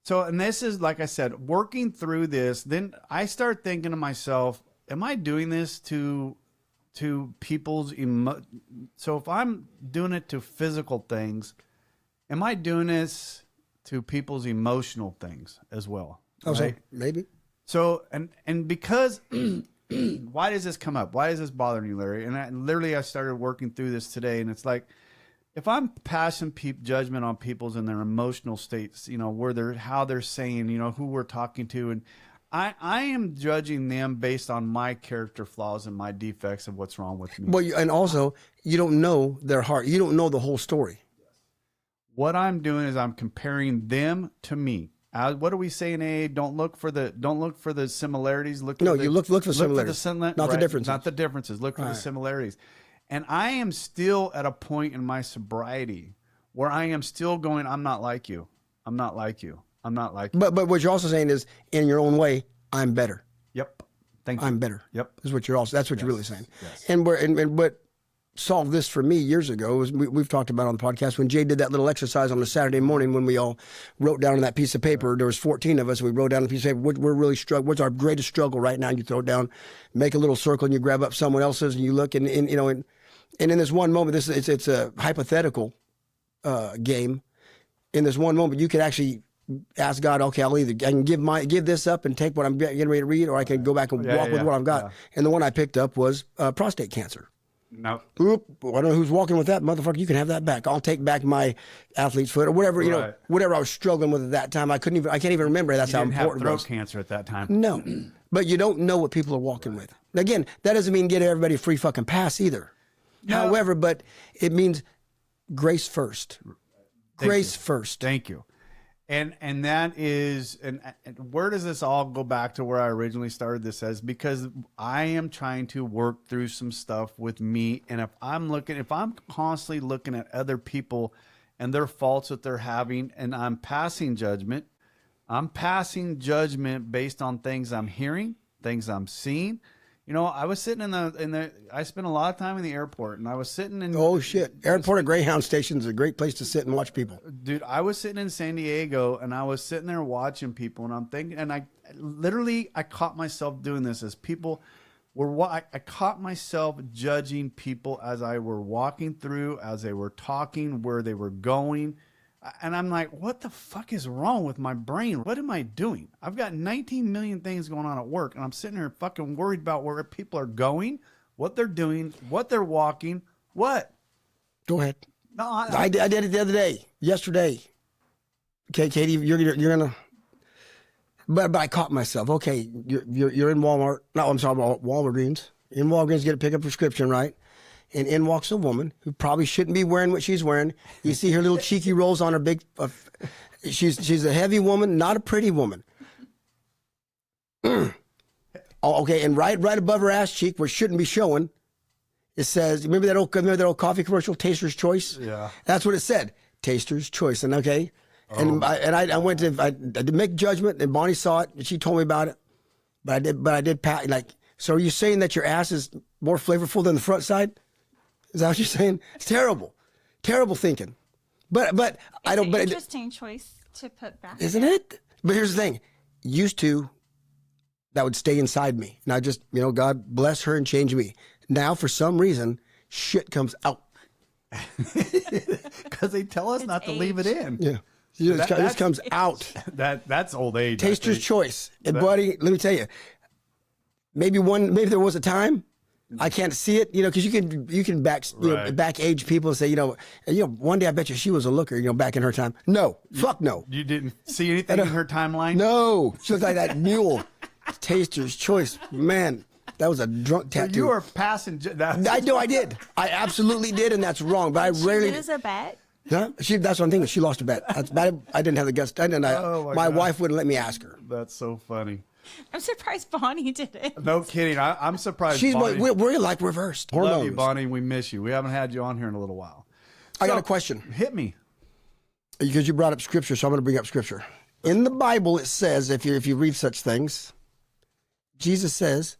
So, and this is, like I said, working through this, then I start thinking to myself, am I doing this to people's so if I'm doing it to physical things, am I doing this to people's emotional things as well? Oh, right? So maybe. So, and because, why does this come up? Why is this bothering you, Larry? And I started working through this today, and it's like, if I'm passing judgment on people's in their emotional states, how they're saying, who we're talking to, and I am judging them based on my character flaws and my defects of what's wrong with me. Well, and also, you don't know their heart. You don't know the whole story. What I'm doing is I'm comparing them to me. What do we say in AA? Don't look for the similarities. Look for similarities, not the differences. Not the differences. Look for the similarities. And I am still at a point in my sobriety where I am still going, I'm not like you. I'm not like you. I'm not like you. But what you're also saying is, in your own way, I'm better. Yep. Thank you. I'm better. Yep. That's what you're really saying. Yes. And what solved this for me years ago was we've talked about on the podcast when Jay did that little exercise on a Saturday morning when we all wrote down on that piece of paper. There was 14 of us. We wrote down a piece of paper. We're really struggling. What's our greatest struggle right now? And you throw it down, make a little circle, and you grab up someone else's, and you look and in this one moment, it's a hypothetical game. In this one moment, you could actually ask God, okay, I can give this up and take what I'm getting ready to read, or I can go back and walk with what I've got. Yeah. And the one I picked up was prostate cancer. No. Oop, I don't know who's walking with that, motherfucker. You can have that back. I'll take back my athlete's foot or whatever, whatever I was struggling with at that time. I can't even remember. That's how important it was. Throat cancer at that time. No, but you don't know what people are walking with. Again, that doesn't mean get everybody a free fucking pass either. No. However, but it means grace first. Grace first. Thank you. And that is, and where does this all go back to where I originally started this as? Because I am trying to work through some stuff with me. And if I'm constantly looking at other people and their faults that they're having, and I'm passing judgment based on things I'm hearing, things I'm seeing. You know, I was sitting I spent a lot of time in the airport, and I was sitting in. Oh shit! Airport and Greyhound station is a great place to sit and watch people. Dude, I was sitting in San Diego, and I was sitting there watching people, and I'm thinking, and I caught myself doing this as people were. I caught myself judging people as I were walking through, as they were talking, where they were going. And I'm like, what the fuck is wrong with my brain? What am I doing? I've got 19 million things going on at work, and I'm sitting here fucking worried about where people are going, what they're doing, what they're walking, what? Go ahead. No, I did it the other day, yesterday. Okay, Katie, you're gonna. But I caught myself. Okay, you're in Walmart. No, I'm sorry, Walgreens. In Walgreens, get a pick up prescription, right? And in walks a woman who probably shouldn't be wearing what she's wearing. You see her little cheeky rolls on her big. She's a heavy woman, not a pretty woman. Oh, okay, and right above her ass cheek, where it shouldn't be showing, it says, remember that old coffee commercial, Taster's Choice? Yeah. That's what it said, Taster's Choice. And okay, and I went to I did make judgment, and Bonnie saw it, and she told me about it. But I did pat like. So are you saying that your ass is more flavorful than the front side? Is that what you're saying? It's terrible, terrible thinking. But I don't. But interesting choice to put back, isn't it? But here's the thing: used to, that would stay inside me, and I just, God bless her and change me. Now, for some reason, shit comes out because they tell us not to leave it in. Yeah, it just comes out. That's old age. Taster's choice, and buddy, let me tell you, maybe there was a time. I can't see it, because you can back age people and say, one day I bet you she was a looker, back in her time. No, fuck no. You didn't see anything in her timeline? No, she looked like that mule. Taster's choice, man. That was a drunk tattoo. So you were passing. I know I did. I absolutely did, and that's wrong. But I rarely. She lose a bet. Huh? That's what I'm thinking. She lost a bet. I didn't have the guts. My wife wouldn't let me ask her. That's so funny. I'm surprised Bonnie did it. No kidding. I'm surprised. We're like reversed. Hormones. Love you, Bonnie. We miss you. We haven't had you on here in a little while. I got a question. Hit me. Because you brought up scripture, so I'm going to bring up scripture. In the Bible, it says, if you read such things, Jesus says,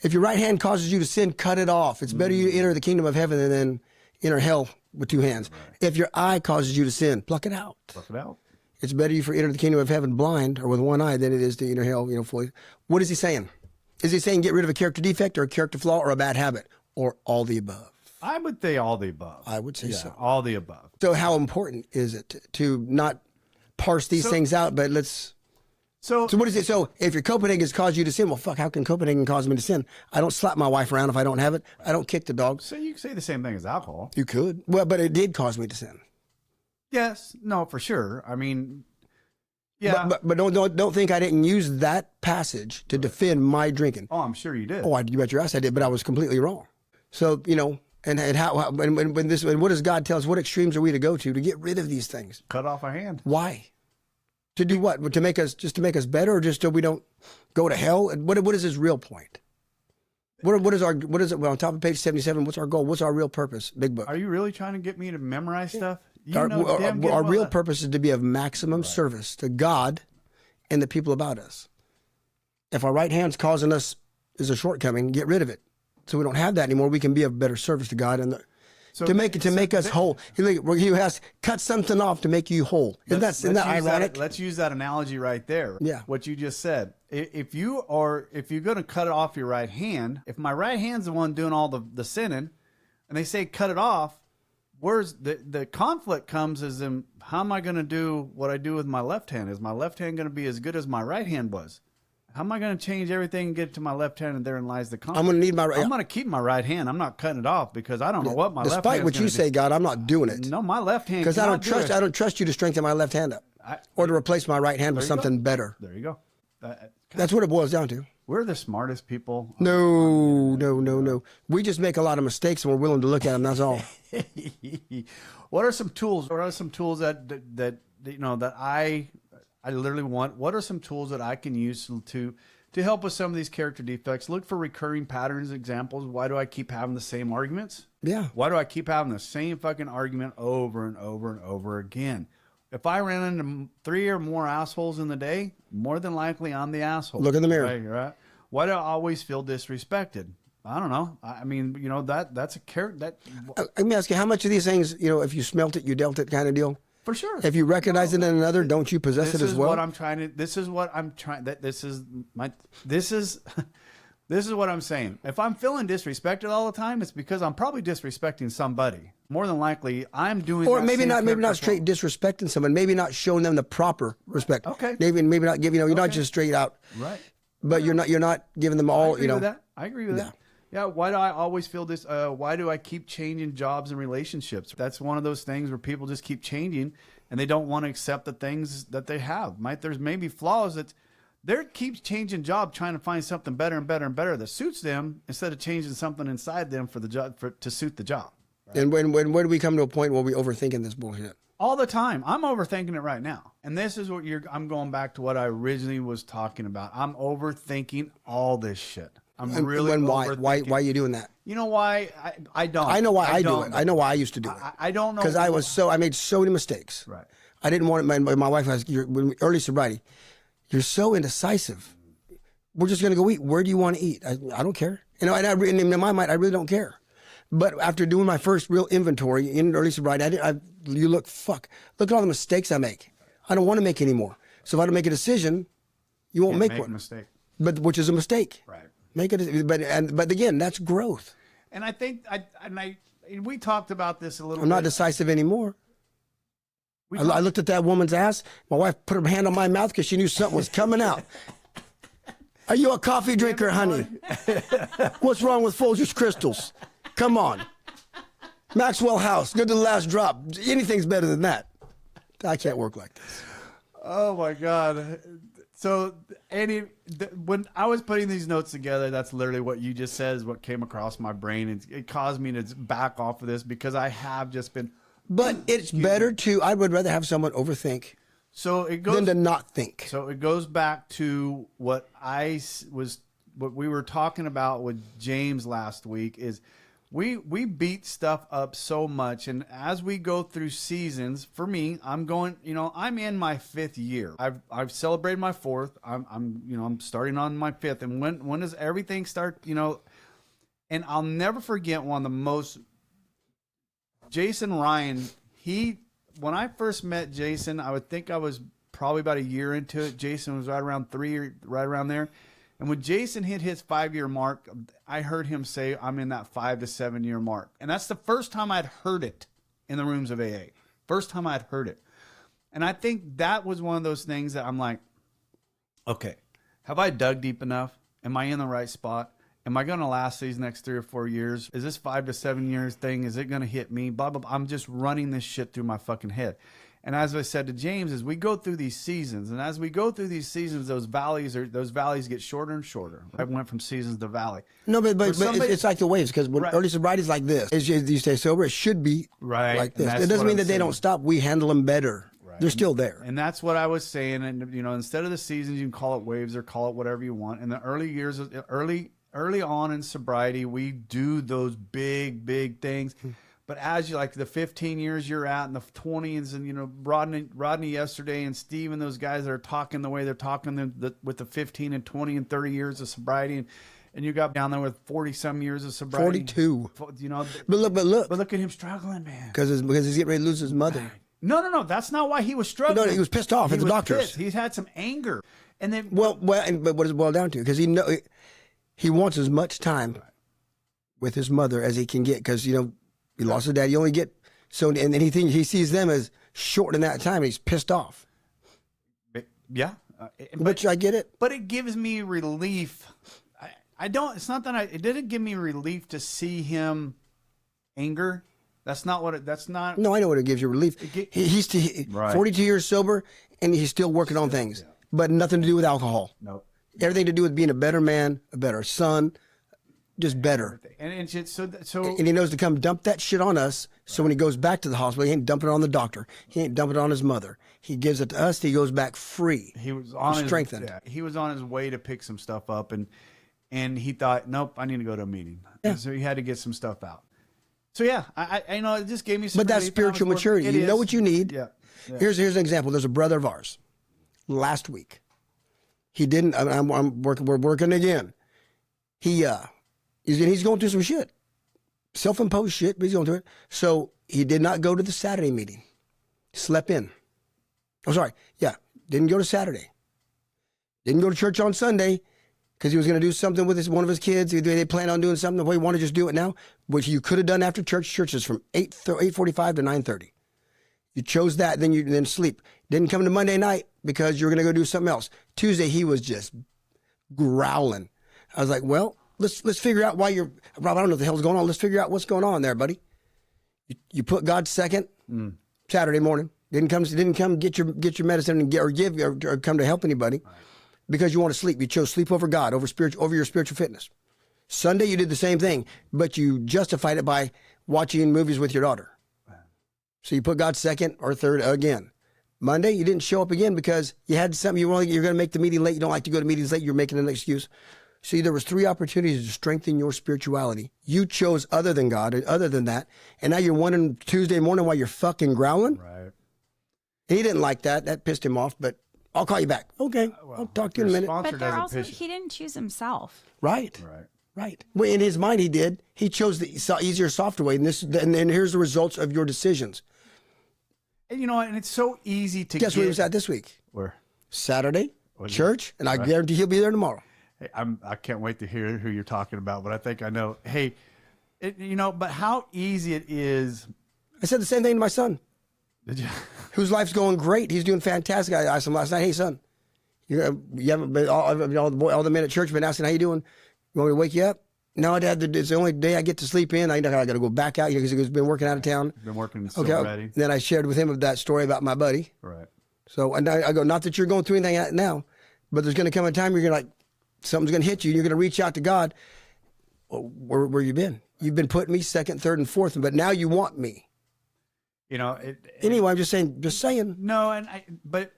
if your right hand causes you to sin, cut it off. It's better you enter the kingdom of heaven than enter hell with two hands. Right. If your eye causes you to sin, pluck it out. Pluck it out. It's better you for enter the kingdom of heaven blind or with one eye than it is to enter hell, fully. What is he saying? Is he saying get rid of a character defect or a character flaw or a bad habit or all the above? I would say all the above. I would say so. All the above. So how important is it to not parse these things out, but let's... So what is it? So if your Copenhagen has caused you to sin, well, fuck, how can Copenhagen cause me to sin? I don't slap my wife around if I don't have it. I don't kick the dog. So you can say the same thing as alcohol. You could. Well, but it did cause me to sin. Yes. No, for sure. I mean... Yeah, but don't think I didn't use that passage to defend my drinking. Oh, I'm sure you did. Oh, you bet your ass I did, but I was completely wrong. So and what does God tell us? What extremes are we to go to get rid of these things? Cut off our hand. Why? To do what? To make us better, or just so we don't go to hell? And what is his real point? What is it? Well, on top of page 77, what's our goal? What's our real purpose? Big book. Are you really trying to get me to memorize stuff? Our real purpose is to be of maximum service to God and the people about us. If our right hand's causing us is a shortcoming, get rid of it. So we don't have that anymore. We can be of better service to God and to make us whole. He has cut something off to make you whole. Isn't that ironic? Let's use that analogy right there. Yeah. What you just said. If you're going to cut off your right hand, if my right hand's the one doing all the sinning, and they say cut it off, where's the conflict comes is in how am I going to do what I do with my left hand? Is my left hand going to be as good as my right hand was? How am I going to change everything and get it to my left hand? And therein lies the conflict. I'm going to need my right. I'm going to keep my right hand. I'm not cutting it off because I don't know what my left hand is. Despite what you say, God, I'm not doing it. No, my left hand. Because I don't trust you to strengthen my left hand up or to replace my right hand with something better. There you go. That's what it boils down to. We're the smartest people. No. We just make a lot of mistakes and we're willing to look at them. That's all. What are some tools? What are some tools that I I literally want, what are some tools that I can use to help with some of these character defects? Look for recurring patterns, examples. Why do I keep having the same arguments? Yeah. Why do I keep having the same fucking argument over and over and over again? If I ran into 3 or more assholes in the day, more than likely I'm the asshole. Look in the mirror. Right? Why do I always feel disrespected? I don't know. I mean, you know, that's a character. Let me ask you, how much of these things, you know, if you smelt it, you dealt it kind of deal? For sure. If you recognize it in another, don't you possess it as well? This is what I'm saying. If I'm feeling disrespected all the time, it's because I'm probably disrespecting somebody. More than likely, I'm doing. Or maybe not straight disrespecting someone. Maybe not showing them the proper respect. Okay. Maybe not giving. You know, you're not just straight out. Right. But you're not giving them all. You know. I agree with that. Yeah, why do I always feel this? Why do I keep changing jobs and relationships? That's one of those things where people just keep changing and they don't want to accept the things that they have. There's maybe flaws that they keeps changing job, trying to find something better and better and better that suits them instead of changing something inside them for the job to suit the job. Right? And when do we come to a point where we overthinking this bullshit? All the time. I'm overthinking it right now. And this is what I'm going back to what I originally was talking about. I'm overthinking all this shit. I'm really overthinking. Why are you doing that? You know why? I don't. I know why I do it. I know why I used to do it. I don't know. Because I made so many mistakes. Right. I didn't want it. My wife was, early sobriety, you're so indecisive. We're just going to go eat. Where do you want to eat? I don't care. You know, and in my mind, I really don't care. But after doing my first real inventory in early sobriety, look at all the mistakes I make. I don't want to make any more. So if I don't make a decision, you won't make one. A mistake. But which is a mistake. Right. Make it. But again, that's growth. And I think we talked about this a little. I'm not decisive anymore. I looked at that woman's ass. My wife put her hand on my mouth because she knew something was coming out. Are you a coffee drinker, honey? What's wrong with Folgers Crystals? Come on. Maxwell House, good to the last drop. Anything's better than that. I can't work like this. Oh, my God. So, Andy, when I was putting these notes together, that's literally what you just said is what came across my brain. It caused me to back off of this because I have just been... But it's better I would rather have someone overthink than to not think. So it goes back to what we were talking about with James last week is we beat stuff up so much. And as we go through seasons, for me, I'm in my 5th year. I've celebrated my 4th. I'm starting on my 5th. And when does everything start, and I'll never forget one of the most Jason Ryan, when I first met Jason, I would think I was probably about a year into it. Jason was right around 3, right around there. And when Jason hit his 5-year mark, I heard him say, I'm in that 5 to 7 year mark. And that's the first time I'd heard it in the rooms of AA. First time I'd heard it. And I think that was one of those things that I'm like, okay, have I dug deep enough? Am I in the right spot? Am I going to last these next 3 or 4 years? Is this 5 to 7 years thing? Is it going to hit me? Blah, blah, blah. I'm just running this shit through my fucking head. And as I said to James, as we go through these seasons, and as we go through these seasons, those valleys get shorter and shorter. I went from seasons to valley. No, but it's like the waves, because when early sobriety is like this, as you stay sober, it should be like this. It doesn't mean that they don't stop. We handle them better. Right. They're still there. And that's what I was saying. And, instead of the seasons, you can call it waves or call it whatever you want. In the early years, early on in sobriety, we do those big, big things. But as you like the 15 years you're at and the 20s and, Rodney yesterday and Steve and those guys that are talking the way they're talking with the 15 and 20 and 30 years of sobriety and you got down there with 40 some years of sobriety. 42. But look at him struggling, man. Because he's getting ready to lose his mother. No. That's not why he was struggling. No, he was pissed off at the doctors. He's had some anger. And then but what does it boil down to? Because he wants as much time with his mother as he can get because, he lost his dad. You only get so, and then he sees them as short in that time. And he's pissed off. Yeah. But I get it. But it gives me relief. I don't, it's not that it didn't give me relief to see him anger. That's not what that's not. No, I know what it gives you relief. He's 42 years sober and he's still working on things, but nothing to do with alcohol. Nope. Everything to do with being a better man, a better son, just better. And so and he knows to come dump that shit on us. So when he goes back to the hospital, he ain't dumping it on the doctor. He ain't dumping it on his mother. He gives it to us. He goes back free. He was on strengthened. He was on his way to pick some stuff up, and he thought, nope, I need to go to a meeting. Yeah. So he had to get some stuff out. So yeah, I know it just gave me some. But that's spiritual maturity. You know what you need. Yeah. Here's an example. There's a brother of ours. Last week, he didn't. I'm working. We're working again. He's going through some shit, self-imposed shit, but he's going through it. So he did not go to the Saturday meeting. Slept in. Oh, sorry. Yeah, didn't go to Saturday. Didn't go to church on Sunday because he was going to do something with one of his kids. They planned on doing something. Well, he wanted to just do it now, which you could have done after church. Church is from 8:45 to 9:30. You chose that, then sleep. Didn't come to Monday night because you were going to go do something else. Tuesday, he was just growling. I was like, well, let's figure out why you're, Rob, I don't know what the hell's going on. Let's figure out what's going on there, buddy. You put God second Saturday morning. Didn't come get your medicine and or come to help anybody because you want to sleep. You chose sleep over God, over your spiritual fitness. Sunday, you did the same thing, but you justified it by watching movies with your daughter. So you put God second or third again. Monday, you didn't show up again because you had something you're going to make the meeting late. You don't like to go to meetings late. You're making an excuse. See, there was 3 opportunities to strengthen your spirituality. You chose other than God, other than that, and now you're wondering Tuesday morning why you're fucking growling. Right. And he didn't like that. That pissed him off. But I'll call you back. Okay, I'll talk to you in a minute. But he didn't choose himself. Right. Well, in his mind, he did. He chose the easier, softer way, and then here's the results of your decisions. And and it's so easy to guess where he was at this week. Where? Saturday, church, and I guarantee he'll be there tomorrow. Hey, I can't wait to hear who you're talking about, but I think I know. Hey, but how easy it is. I said the same thing to my son. Did you? Whose life's going great. He's doing fantastic. I asked him last night, hey, son, you haven't been, all the men at church have been asking, how you doing? You want me to wake you up? No, Dad, it's the only day I get to sleep in. I got to go back out because he's been working out of town. Been working so ready. Then I shared with him that story about my buddy. Right. So and I go, not that you're going through anything now, but there's going to come a time you're going to something's going to hit you. And you're going to reach out to God. Well, where you been? You've been putting me second, third, and fourth, but now you want me. Anyway, I'm just saying. No, but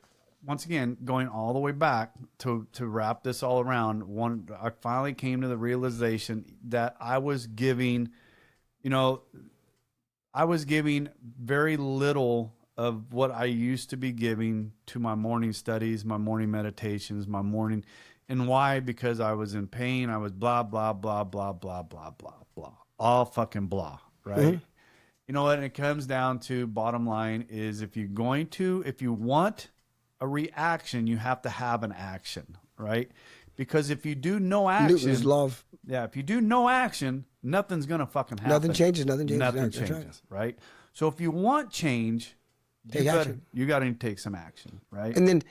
once again, going all the way back to wrap this all around, I finally came to the realization that I was giving very little of what I used to be giving to my morning studies, my morning meditations, and why? Because I was in pain. I was blah, blah, blah, blah, blah, blah, blah, blah, all fucking blah, right? Mm-hmm. You know what? And it comes down to bottom line is if you want a reaction, you have to have an action, right? Because if you do no action, Newton's love. Yeah, if you do no action, nothing's gonna fucking happen. Nothing changes. Nothing changes, right? So if you want change, you got to take some action, right? And then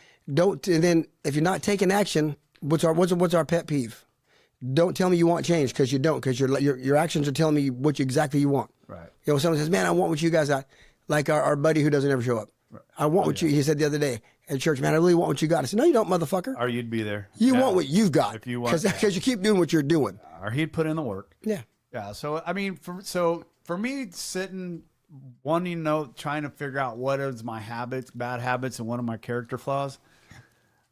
if you're not taking action, what's our pet peeve? Don't tell me you want change because you don't, because your actions are telling me what exactly you want. Right. Someone says, man, I want what you guys got. Like our buddy who doesn't ever show up. Right. I want what he said the other day at church, man, I really want what you got. I said, no, you don't, motherfucker. Or you'd be there. You want what you've got. If you want. Because you keep doing what you're doing. Or he'd put in the work. Yeah. Yeah. So, I mean, for me sitting, trying to figure out what is my bad habits, and one of my character flaws,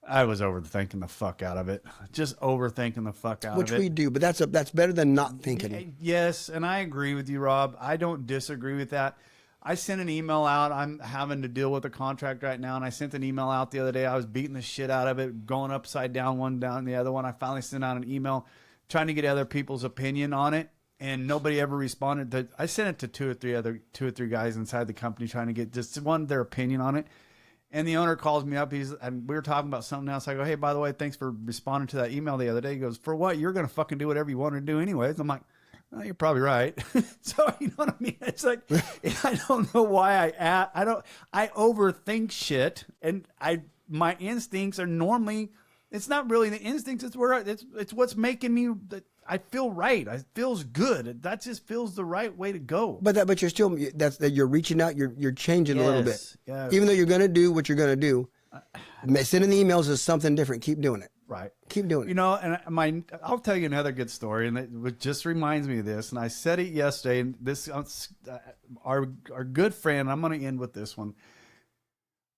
I was overthinking the fuck out of it. Just overthinking the fuck out of it. Which we do, but that's better than not thinking. Yes, and I agree with you, Rob. I don't disagree with that. I sent an email out. I'm having to deal with a contract right now, and I sent an email out the other day. I was beating the shit out of it, going upside down, one down the other one. I finally sent out an email trying to get other people's opinion on it, and nobody ever responded. I sent it to two or three guys inside the company trying to get just their opinion on it. And the owner calls me up. And we were talking about something else. I go, hey, by the way, thanks for responding to that email the other day. He goes, for what? You're going to fucking do whatever you want to do anyways. I'm like, oh, you're probably right. So, you know what I mean? It's like, I don't know why I overthink shit. And my instincts are normally, it's not really the instincts. It's what's making me, I feel right. It feels good. That just feels the right way to go. But you're still, you're reaching out. You're changing a little bit. Yes. Even though you're going to do what you're going to do, sending the emails is something different. Keep doing it. Right. Keep doing it. You know, and I'll tell you another good story, and it just reminds me of this. And I said it yesterday. And this, our good friend. I'm going to end with this one.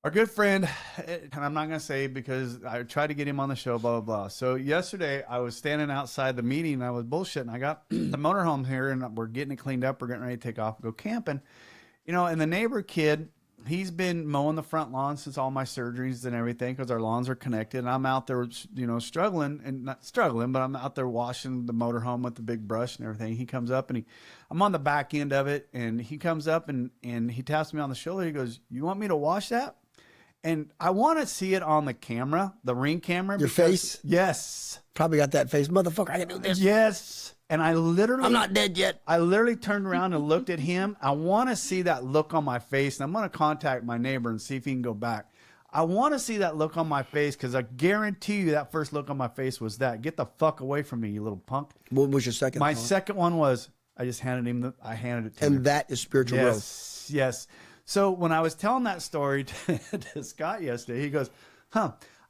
Our good friend, and I'm not going to say because I tried to get him on the show, blah, blah, blah. So yesterday I was standing outside the meeting and I was bullshitting. I got the motorhome here and we're getting it cleaned up. We're getting ready to take off and go camping. You know, and the neighbor kid, he's been mowing the front lawn since all my surgeries and everything because our lawns are connected. And I'm out there, you know, struggling, and not struggling, but I'm out there washing the motorhome with the big brush and everything. He comes up and I'm on the back end of it. And he comes up and he taps me on the shoulder. He goes, "You want me to wash that?" And I want to see it on the camera, the Ring camera. Your face? Yes. Probably got that face. Motherfucker, I can do this. Yes. And I'm not dead yet. I literally turned around and looked at him. I want to see that look on my face. And I'm going to contact my neighbor and see if he can go back. I want to see that look on my face because I guarantee you that first look on my face was that. Get the fuck away from me, you little punk. What was your second? My second one was I just handed him it to him. And that is spiritual growth. Yes. So when I was telling that story to Scott yesterday, he goes,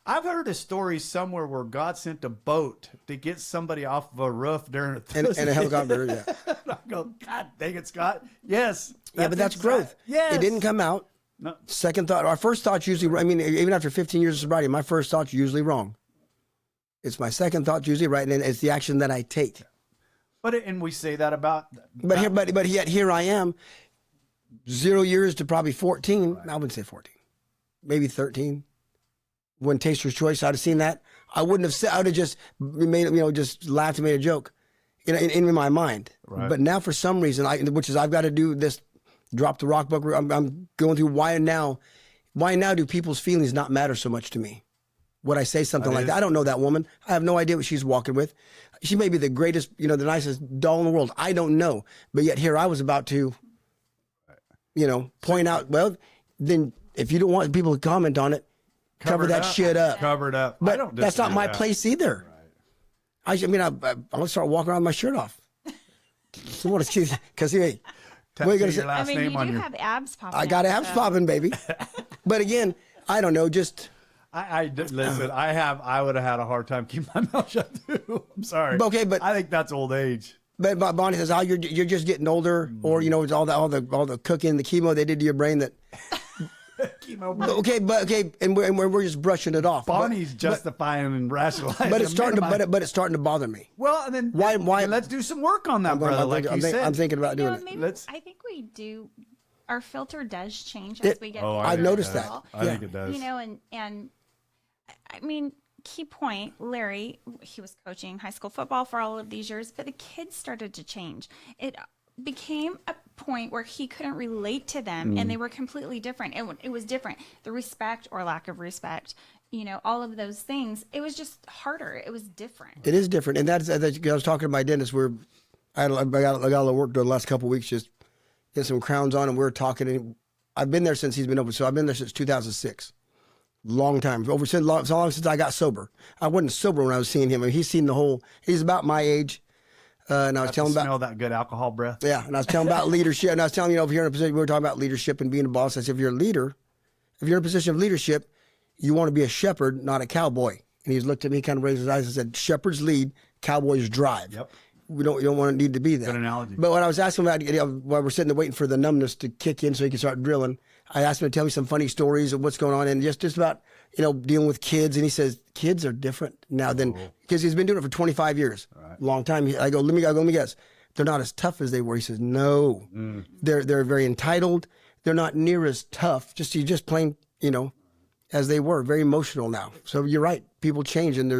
I've heard a story somewhere where God sent a boat to get somebody off of a roof during and a helicopter, yeah. And I go, God dang it, Scott. Yes. Yeah, but that's growth. Yes. It didn't come out. No. Second thought, our first thought's usually, I mean, even after 15 years of sobriety, my first thought's usually wrong. It's my second thought's usually right, and it's the action that I take. And we say that about. But yet here I am. 0 years to probably 14. Right. I wouldn't say 14, maybe 13. When Taster's Choice, I'd have seen that. I wouldn't have said. I would have just made, just laughed and made a joke, in my mind. Right. But now, for some reason, I've got to do this. Drop the rock book. I'm going through why now do people's feelings not matter so much to me? Would I say something like that? I don't know that woman. I have no idea what she's walking with. She may be the greatest, the nicest doll in the world. I don't know. But yet here I was about to. Point out, well, then if you don't want people to comment on it, cover that shit up. Cover it up. But that's not my place either. Right. I'll start walking around with my shirt off. So what? Because hey, what are you gonna say? I mean, you do have abs popping. I got abs popping, baby. But again, I don't know. Just listen. I would have had a hard time keeping my mouth shut too. I'm sorry. Okay, but I think that's old age. But Bonnie says, you're just getting older, or it's all the cooking, the chemo they did to your brain that. Chemo. Okay, and we're just brushing it off. Bonnie's justifying and rationalizing. But it's starting to bother me. Well, and then why? Let's do some work on that, brother. I'm thinking about doing it. I think we do. Our filter does change as we get. I've noticed that. I think it does. And I mean. Key point, Larry, he was coaching high school football for all of these years, but the kids started to change. It became a point where he couldn't relate to them, and they were completely different. It was different. The respect or lack of respect, all of those things, it was just harder. It was different. It is different. And I was talking to my dentist where I got a lot of work done the last couple of weeks, just get some crowns on, and we were talking. And I've been there since he's been open, so I've been there since 2006. Long time, so long since I got sober. I wasn't sober when I was seeing him. I mean, he's about my age. And I was telling about. Smell that good alcohol breath. Yeah. And I was telling about leadership. And I was telling, over here in a position, we were talking about leadership and being a boss. I said, if you're a leader, if you're in a position of leadership, you want to be a shepherd, not a cowboy. And he looked at me, kind of raised his eyes and said, shepherds lead, cowboys drive. Yep. You don't want to need to be that. Good analogy. But when I was asking about, while we're sitting there waiting for the numbness to kick in so he can start drilling, I asked him to tell me some funny stories of what's going on and just about, dealing with kids. And he says, kids are different now because he's been doing it for 25 years. Right. Long time. I go, let me guess. They're not as tough as they were. He says, no, they're very entitled. They're not near as tough. Just plain, as they were, very emotional now. So you're right. People change and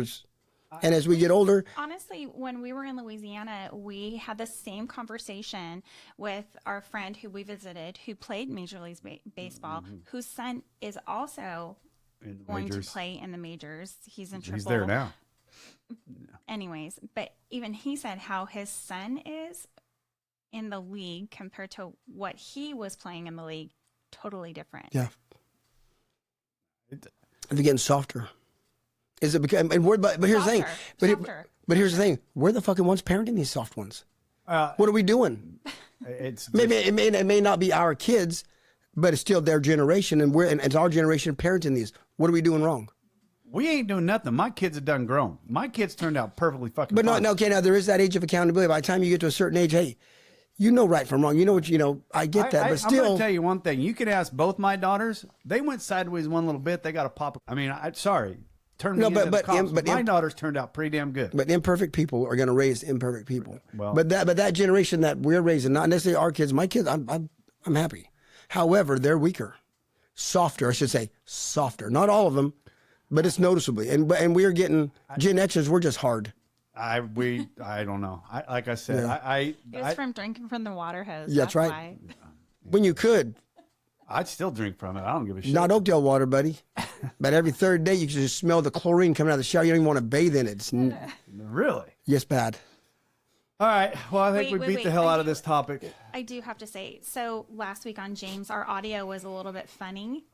as we get older. Honestly, when we were in Louisiana, we had the same conversation with our friend who we visited, who played Major League Baseball, whose son is also going to play in the majors. He's in triple. He's there now. Anyways, but even he said how his son is in the league compared to what he was playing in the league, totally different. Yeah. They're getting softer. Is it because? But here's the thing. But here's the thing. We're the fucking ones parenting these soft ones. What are we doing? Maybe it may not be our kids, but it's still their generation, and it's our generation parenting these. What are we doing wrong? We ain't doing nothing. My kids have done grown. My kids turned out perfectly fucking But fine. no, okay, now there is that age of accountability. By the time you get to a certain age, hey, you know right from wrong. You know what, I get that, but I'm going still. to tell you one thing. You can ask both my daughters. They went sideways one little bit. They got a pop. I mean, sorry. Turn me into the cops. But my daughters turned out pretty damn good. But imperfect people are going to raise imperfect people. Well, but that generation that we're raising, not necessarily our kids, my kids, I'm happy. However, they're weaker, softer. I should say softer. Not all of them, but it's noticeably. And we are getting Gen Xers. We're just hard. I don't know. Like I said, It was from drinking from the water hose. Yeah, that's right. Why. When you could. I'd still drink from it. I don't give a shit. Not Oakdale water, buddy. But every third day, you can just smell the chlorine coming out of the shower. You don't even want to bathe in it. Really? Yes, bad. All right. Well, I think we beat the hell out of this topic. I do have to say, so last week on James, our audio was a little bit funny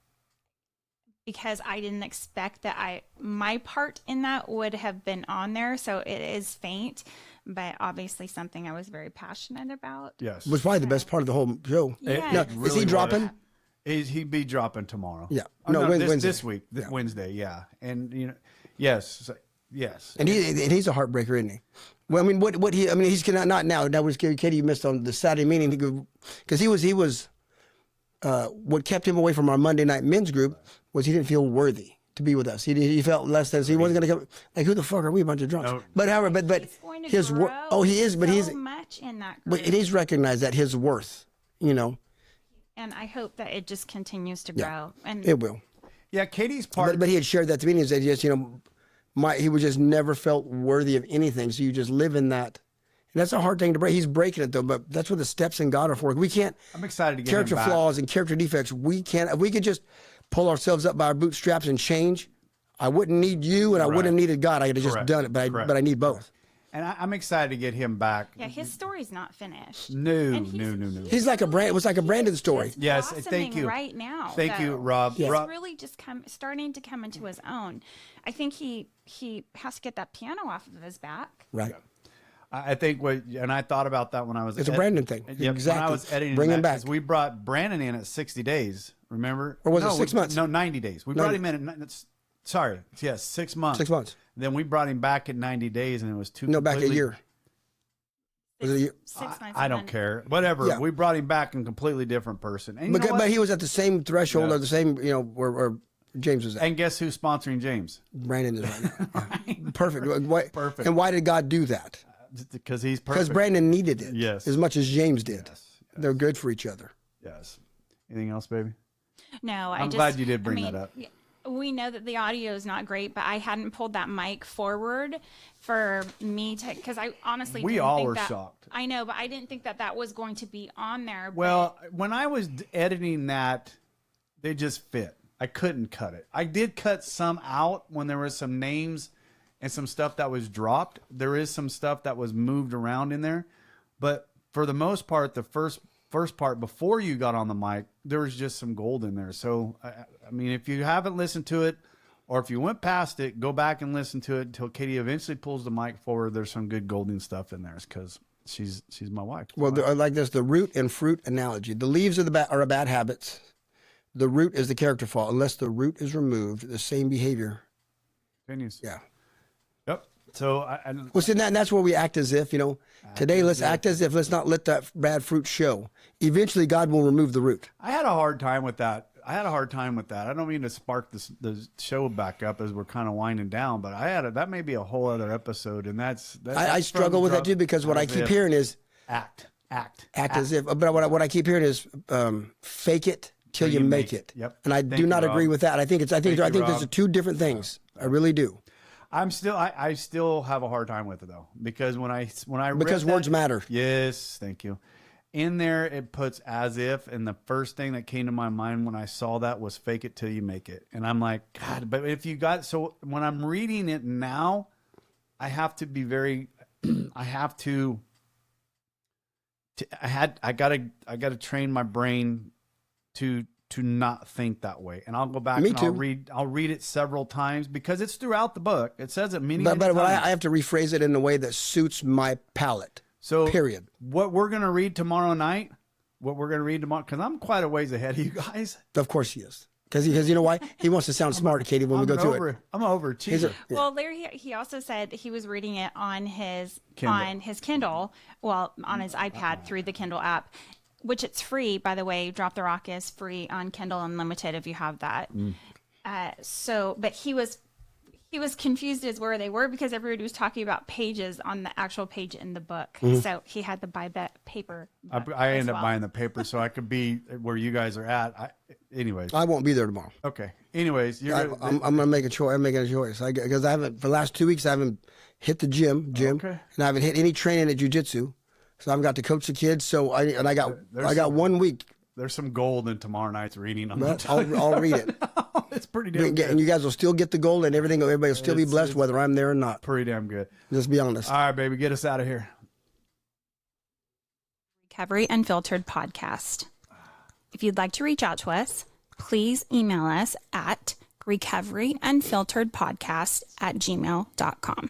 because I didn't expect that my part in that would have been on there. So it is faint, but obviously something I was very passionate about. Yes. It was probably the best part of the whole show. Yeah. No, is he dropping? He'd be dropping tomorrow. Yeah. No, Wednesday. this week, Wednesday. Yeah. And yes. And he's a heartbreaker, isn't he? Well, I mean, he's not now. That was Katie. You missed on the Saturday meeting because he was. What kept him away from our Monday night men's group was he didn't feel worthy to be with us. He felt less than, so he wasn't going to come. Like, who the fuck are we? A bunch of drunks. No. But however, but He's going to his grow oh, he is, but so he's much in that group. but he's recognized that his worth. And I hope that it just continues to grow. And It will. Yeah. Katie's part. But he had shared that to me. And he said, yes, he was just never felt worthy of anything. So you just live in that. And that's a hard thing to break. He's breaking it though, but that's what the steps in God are for. We can't. I'm excited to get character him back. flaws and character defects. We can't. If we could just pull ourselves up by our bootstraps and change, I wouldn't need you, and I wouldn't have needed God. I could have just done it, but I need both. And I'm excited to get him back. yeah, his story's not finished. No. He's like it was like a Brandon story. Yes, Blossoming thank you. Right now, Thank you, though. Rob. He's Rob- really just starting to come into his own. I think he has to get that piano off of his back. Right. I think and I thought about that when I was. It's a Brandon thing. Yep, Exactly. When I was editing Bring him that, back. 'cause we brought Brandon in at 60 days. Remember? Or was it 6 months? No, 90 days. We brought him in at. Sorry, yes, 6 months. 6 months. Then we brought him back at 90 days, and it was No, back a year. Was it a year? 6 months. I don't care. Whatever. Yeah. We brought him back in a completely different person. And you know what? But he was at the same threshold or the same, where James was at. And guess who's sponsoring James? Brandon is right now. Yeah. Perfect. Perfect. And why did God do that? Because he's perfect. Because Brandon needed it. Yes. As much as James did. Yes. They're good for each other. Yes. Anything else, baby? No, I'm glad you did bring that up. We know that the audio is not great, but I hadn't pulled that mic forward for me to, because I honestly We didn't all think were that, shocked. I know, but I didn't think that was going to be on there. Well, when I was editing that, they just fit. I couldn't cut it. I did cut some out when there was some names and some stuff that was dropped. There is some stuff that was moved around in there, but for the most part, the first part before you got on the mic, there was just some gold in there. So, I mean, if you haven't listened to it, or if you went past it, go back and listen to it until Katie eventually pulls the mic forward. There's some good golden stuff in there because she's my wife. Well, I like this, the root and fruit analogy. The leaves are a bad habits. The root is the character flaw. Unless the root is removed, the same behavior. Continues. Yeah. Yep. So Well, see, that's where we act as if, today let's act as if, let's not let that bad fruit show. Eventually, God will remove the root. I had a hard time with that. I don't mean to spark the show back up as we're kind of winding down, but that may be a whole other episode, and that's I struggle with that too because what I keep hearing is act as if. But what I keep hearing is fake it till you make it. Yep. And I do not agree with that. I think those are two different things. I really do. I still have a hard time with it though, because when I Because read words that, matter. Yes, thank you. In there, it puts as if, and the first thing that came to my mind when I saw that was fake it till you make it. And I'm like, God, but if you got, so when I'm reading it now, I have to be very, I gotta train my brain to not think that way. And I'll go back Me and too. I'll read it several times because it's throughout the book. It says it many But times. I have to rephrase it in a way that suits my palate. So period. What we're going to read tomorrow night, because I'm quite a ways ahead of you guys. Of course he is. Because you know why? He wants to sound smart, Katie, when we go to it. I'm an overachiever. Well, Larry, he also said he was reading it on his Kindle, well, on his iPad through the Kindle app, which it's free, by the way. Drop the Rock is free on Kindle Unlimited if you have that. But he was confused as where they were because everybody was talking about pages on the actual page in the book. So he had to buy that paper. I ended up buying the paper so I could be where you guys are at. Anyways, I won't be there tomorrow. Okay. Anyways, I'm going to make a choice. I'm making a choice because I haven't for the last 2 weeks. I haven't hit the gym, and I haven't hit any training at jiu-jitsu. So I've got to coach the kids. So I got 1 week. There's some gold in tomorrow night's reading. I'll read it. It's pretty damn good. And you guys will still get the gold and everything. Everybody will still be blessed whether I'm there or not. Pretty damn good. Just be honest. All right, baby, get us out of here. Recovery Unfiltered podcast. If you'd like to reach out to us, please email us at recoveryunfilteredpodcast@gmail.com.